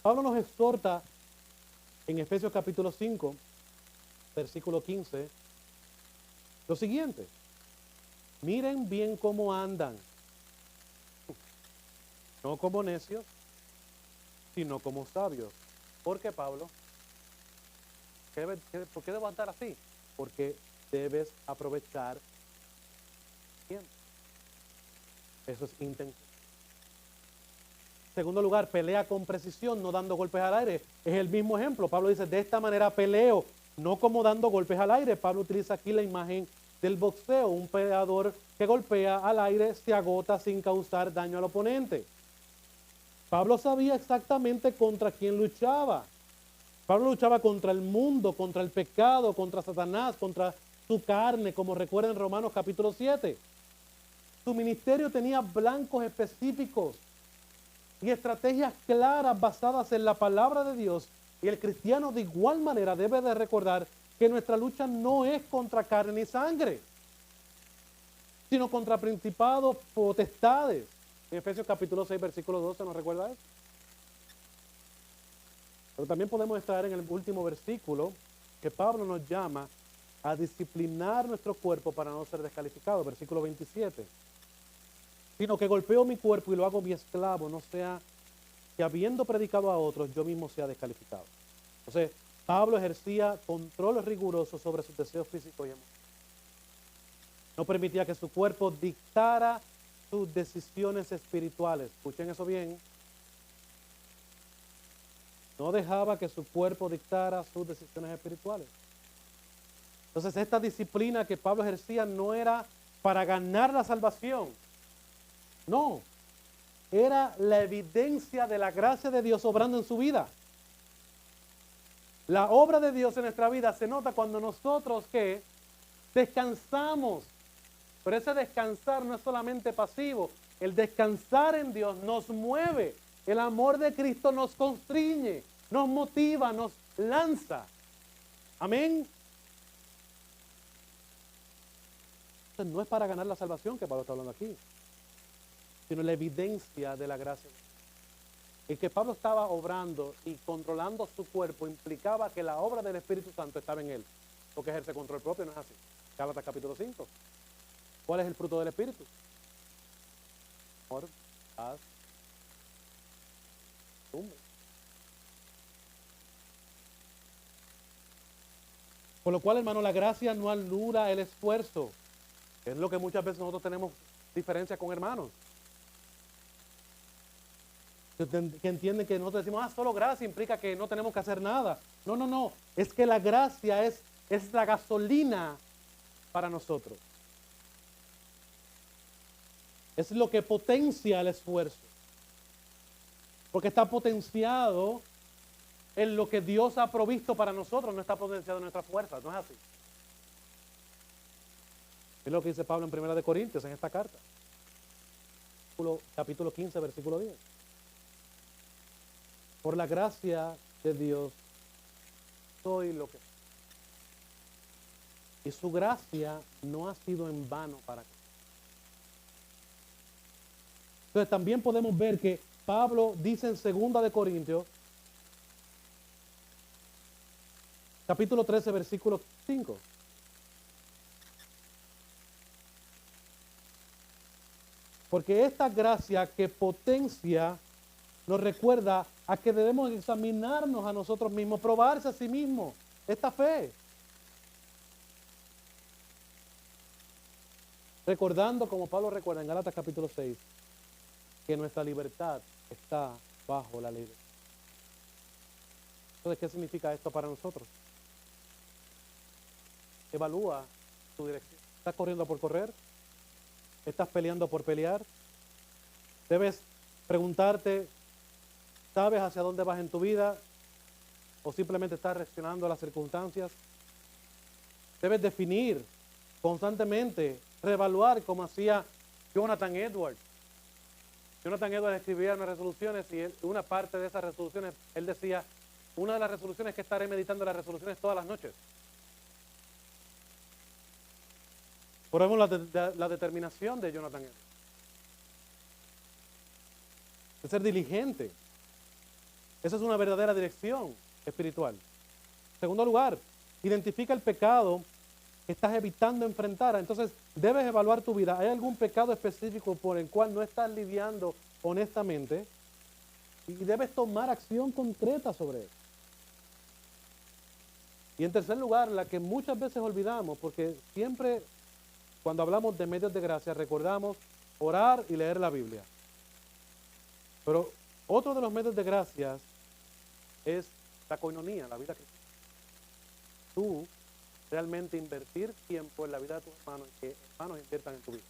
Speaker 2: Pablo nos exhorta en Efesios capítulo 5, versículo 15, lo siguiente: miren bien cómo andan, no como necios, sino como sabios. ¿Por qué, Pablo? ¿Por qué debo andar así? Porque debes aprovechar tiempo. Eso es intención. En segundo lugar, pelea con precisión, no dando golpes al aire. Es el mismo ejemplo. Pablo dice, de esta manera peleo, no como dando golpes al aire. Pablo utiliza aquí la imagen del boxeo. Un peleador que golpea al aire se agota sin causar daño al oponente. Pablo sabía exactamente contra quién luchaba. Pablo luchaba contra el mundo, contra el pecado, contra Satanás, contra su carne, como recuerda en Romanos capítulo 7. Su ministerio tenía blancos específicos y estrategias claras basadas en la palabra de Dios. Y el cristiano de igual manera debe de recordar que nuestra lucha no es contra carne ni sangre, sino contra principados, potestades. En Efesios capítulo 6, versículo 12, ¿nos recuerda eso? Pero también podemos estar en el último versículo que Pablo nos llama a disciplinar nuestro cuerpo para no ser descalificado, versículo 27. Sino que golpeo mi cuerpo y lo hago mi esclavo, no sea que habiendo predicado a otros, yo mismo sea descalificado. Entonces, Pablo ejercía control riguroso sobre sus deseos físicos y emocionales. No permitía que su cuerpo dictara sus decisiones espirituales. Escuchen eso bien. No dejaba que su cuerpo dictara sus decisiones espirituales. Entonces, esta disciplina que Pablo ejercía no era para ganar la salvación. No. Era la evidencia de la gracia de Dios obrando en su vida. La obra de Dios en nuestra vida se nota cuando nosotros que descansamos. Pero ese descansar no es solamente pasivo. El descansar en Dios nos mueve. El amor de Cristo nos constriñe, nos motiva, nos lanza. Amén. Entonces no es para ganar la salvación que Pablo está hablando aquí, sino la evidencia de la gracia. El que Pablo estaba obrando y controlando su cuerpo implicaba que la obra del Espíritu Santo estaba en él, porque ejerce control propio, no es así. Gálatas capítulo 5. ¿Cuál es el fruto del Espíritu? Amor, paz, costumbre. Por lo cual, hermano, la gracia no anula el esfuerzo. Es lo que muchas veces nosotros tenemos diferencias con hermanos. Que entienden que nosotros decimos, solo gracia implica que no tenemos que hacer nada. No, no, no. Es que la gracia es la gasolina para nosotros. Es lo que potencia el esfuerzo. Porque está potenciado en lo que Dios ha provisto para nosotros, no está potenciado en nuestras fuerzas, no es así. Es lo que dice Pablo en 1 Corintios, en esta carta. Capítulo 15, versículo 10. Por la gracia de Dios, soy lo que soy. Y su gracia no ha sido en vano para nosotros. Entonces también podemos ver que Pablo dice en 2 Corintios, capítulo 13, versículo 5. Porque esta gracia que potencia nos recuerda a que debemos examinarnos a nosotros mismos, probarse a sí mismos esta fe. Recordando, como Pablo recuerda en Gálatas capítulo 6, que nuestra libertad está bajo la ley. Entonces, ¿qué significa esto para nosotros? Evalúa tu dirección. ¿Estás corriendo por correr? ¿Estás peleando por pelear? Debes preguntarte, ¿sabes hacia dónde vas en tu vida? ¿O simplemente estás reaccionando a las circunstancias? Debes definir constantemente, reevaluar como hacía Jonathan Edwards. Jonathan Edwards escribía unas resoluciones y una parte de esas resoluciones, él decía, una de las resoluciones que estaré meditando las resoluciones todas las noches. Por la determinación de Jonathan Edwards. De ser diligente. Esa es una verdadera dirección espiritual. En segundo lugar, identifica el pecado que estás evitando enfrentar. Entonces, debes evaluar tu vida. ¿Hay algún pecado específico por el cual no estás lidiando honestamente? Y debes tomar acción concreta sobre él. Y en tercer lugar, la que muchas veces olvidamos, porque siempre cuando hablamos de medios de gracia recordamos orar y leer la Biblia. Pero otro de los medios de gracia es la coinonía, la vida cristiana. Tú realmente invertir tiempo en la vida de tus hermanos y que hermanos inviertan en tu vida.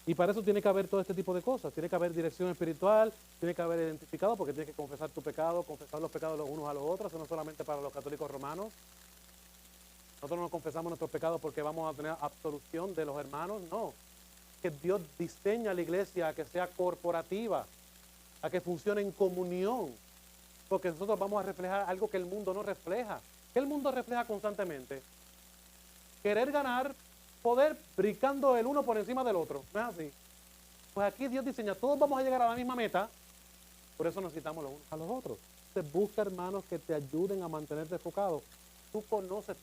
Speaker 2: Y para eso tiene que haber todo este tipo de cosas. Tiene que haber dirección espiritual, tiene que haber identificado, porque tienes que confesar tu pecado, confesar los pecados los unos a los otros. Eso no solamente para los católicos romanos. Nosotros no confesamos nuestros pecados porque vamos a tener absolución de los hermanos. No. Que Dios diseña la iglesia a que sea corporativa, a que funcione en comunión. Porque nosotros vamos a reflejar algo que el mundo no refleja. ¿Qué el mundo refleja constantemente? Querer ganar poder brincando el uno por encima del otro. No es así. Pues aquí Dios diseña, todos vamos a llegar a la misma meta, por eso necesitamos los unos a los otros. Entonces busca hermanos que te ayuden a mantenerte enfocado. Tú conoces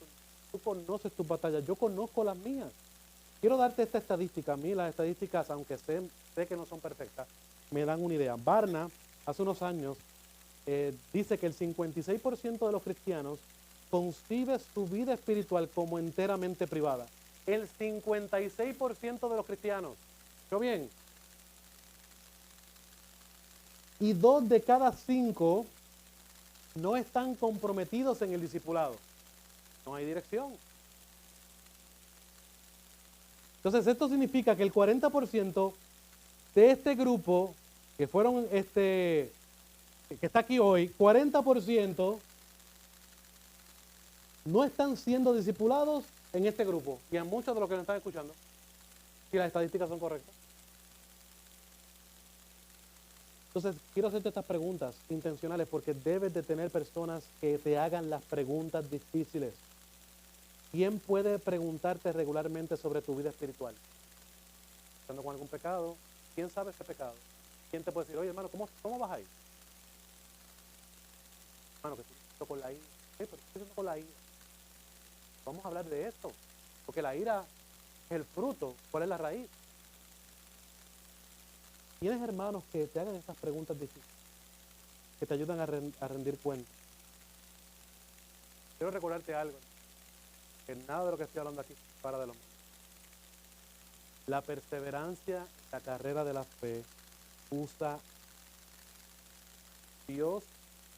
Speaker 2: tus batallas, yo conozco las mías. Quiero darte esta estadística. A mí las estadísticas, aunque sé que no son perfectas, me dan una idea. Barna, hace unos años, dice que el 56% de los cristianos concibe su vida espiritual como enteramente privada. El 56% de los cristianos. ¿Yo bien? Y 2 de cada 5 no están comprometidos en el discipulado. No hay dirección. Entonces, esto significa que el 40% de este grupo, que fueron que está aquí hoy, 40% no están siendo discipulados en este grupo. Y a muchos de los que nos están escuchando, si las estadísticas son correctas. Entonces, quiero hacerte estas preguntas intencionales porque debes de tener personas que te hagan las preguntas difíciles. ¿Quién puede preguntarte regularmente sobre tu vida espiritual? ¿Estando con algún pecado? ¿Quién sabe ese pecado? ¿Quién te puede decir, oye hermano, ¿cómo vas ahí? Hermano, que estoy con la ira. Pero ¿qué estoy con la ira? Vamos a hablar de esto. Porque la ira es el fruto. ¿Cuál es la raíz? ¿Tienes hermanos que te hagan estas preguntas difíciles? Que te ayudan a rendir cuenta. Quiero recordarte algo. Que nada de lo que estoy hablando aquí es para de lo mismo. La perseverancia en la carrera de la fe usa Dios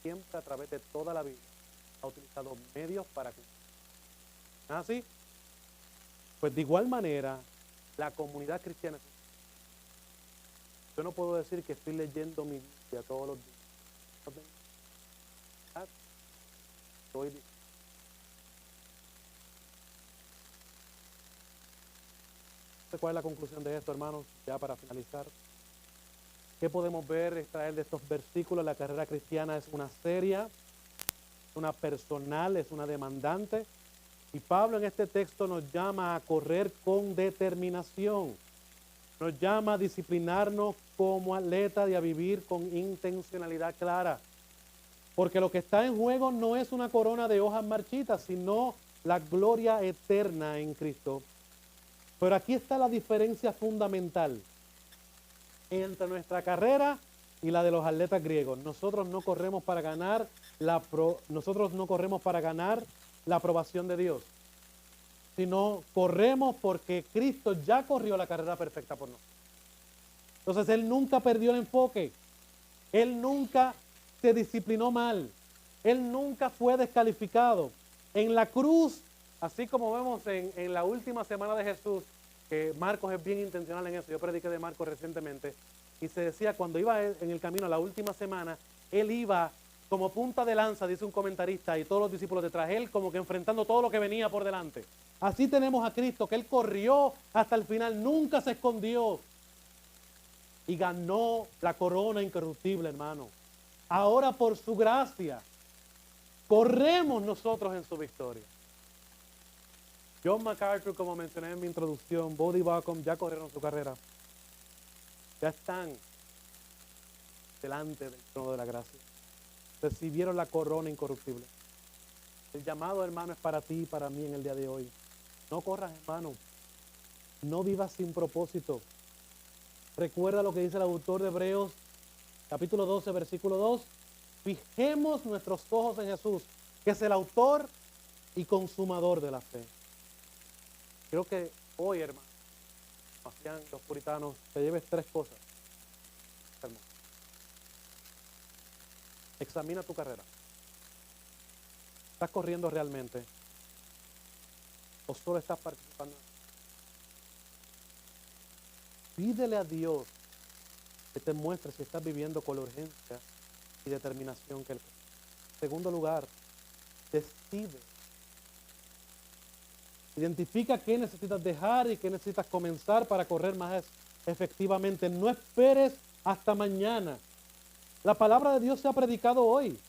Speaker 2: siempre a través de toda la vida. Ha utilizado medios para que... ¿No es así? Pues de igual manera, la comunidad cristiana... Yo no puedo decir que estoy leyendo mi Biblia todos los días. Estoy diciendo. ¿Cuál es la conclusión de esto, hermanos? Ya para finalizar. ¿Qué podemos ver, extraer de estos versículos? La carrera cristiana es una seria, es una personal, es una demandante. Y Pablo en este texto nos llama a correr con determinación. Nos llama a disciplinarnos como atletas y a vivir con intencionalidad clara. Porque lo que está en juego no es una corona de hojas marchitas, sino la gloria eterna en Cristo. Pero aquí está la diferencia fundamental entre nuestra carrera y la de los atletas griegos. Nosotros no corremos para ganar la aprobación de Dios, sino corremos porque Cristo ya corrió la carrera perfecta por nosotros. Entonces Él nunca perdió el enfoque. Él nunca se disciplinó mal. Él nunca fue descalificado. En la cruz, así como vemos en la última semana de Jesús, que Marcos es bien intencional en eso, yo prediqué de Marcos recientemente, y se decía, cuando iba en el camino a la última semana, Él iba como punta de lanza, dice un comentarista, y todos los discípulos detrás, Él como que enfrentando todo lo que venía por delante. Así tenemos a Cristo, que Él corrió hasta el final, nunca se escondió, y ganó la corona incorruptible, hermano. Ahora por su gracia, corremos nosotros en su victoria. John MacArthur, como mencioné en mi introducción, Bodie Bacom, ya corrieron su carrera. Ya están delante del trono de la gracia. Recibieron la corona incorruptible. El llamado, hermano, es para ti y para mí en el día de hoy. No corras, hermano. No vivas sin propósito. Recuerda lo que dice el autor de Hebreos, capítulo 12, versículo 2. Fijemos nuestros ojos en Jesús, que es el autor y consumador de la fe. Creo que hoy, hermano, hacían los puritanos, te lleves 3 cosas. Hermano. Examina tu carrera. ¿Estás corriendo realmente? ¿O solo estás participando? Pídele a Dios que te muestre si estás viviendo con la urgencia y determinación que Él quiere. En segundo lugar, decide. Identifica qué necesitas dejar y qué necesitas comenzar para correr más efectivamente. No esperes hasta mañana. La palabra de Dios se ha predicado hoy.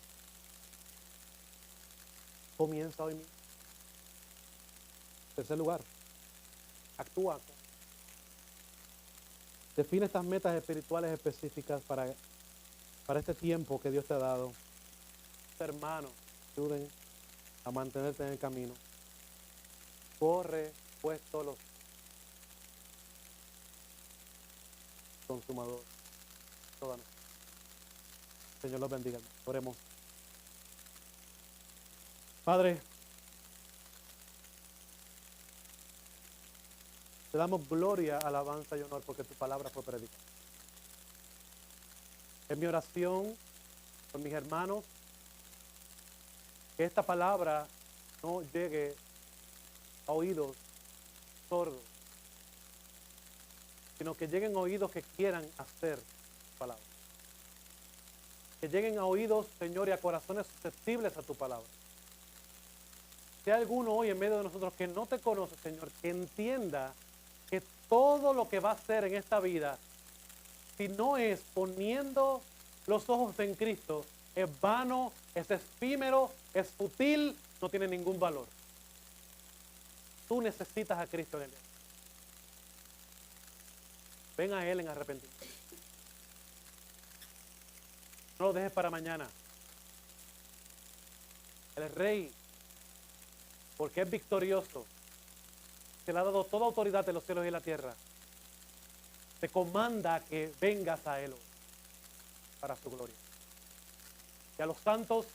Speaker 2: Comienza hoy mismo. Tercer lugar, actúa. Define estas metas espirituales específicas para este tiempo que Dios te ha dado. Hermanos, ayuden a mantenerte en el camino. Corre, pues, todos los consumadores. Todas. Señor los bendiga. Oremos. Padre, te damos gloria, alabanza y honor porque tu palabra fue predicada. Es mi oración con mis hermanos que esta palabra no llegue a oídos sordos, sino que lleguen a oídos que quieran hacer tu palabra. Que lleguen a oídos, Señor, y a corazones susceptibles a tu palabra. Si hay alguno hoy en medio de nosotros que no te conoce, Señor, que entienda que todo lo que va a hacer en esta vida, si no es poniendo los ojos en Cristo, es vano, es efímero, es fútil, no tiene ningún valor. Tú necesitas a Cristo en el día. Ven a Él en arrepentimiento. No lo dejes para mañana. El Rey, porque es victorioso, te le ha dado toda autoridad en los cielos y en la tierra. Te comanda que vengas a Él para su gloria. Y a los santos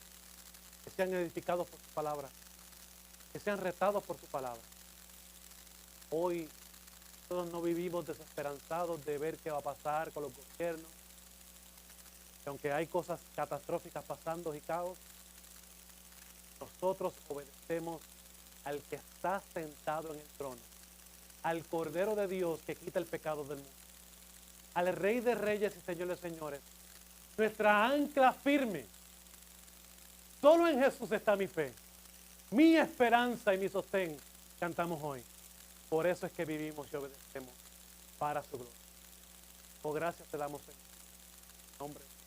Speaker 2: que sean edificados por tu palabra, que sean retados por tu palabra. Hoy todos no vivimos desesperanzados de ver qué va a pasar con los gobiernos. Que aunque hay cosas catastróficas pasando y caos, nosotros obedecemos al que está sentado en el trono, al Cordero de Dios que quita el pecado del mundo, al Rey de Reyes y Señor de Señores. Nuestra ancla firme. Solo en Jesús está mi fe, mi esperanza y mi sostén. Cantamos hoy. Por eso es que vivimos y obedecemos para su gloria. Oh, gracias te damos, Señor. En nombre de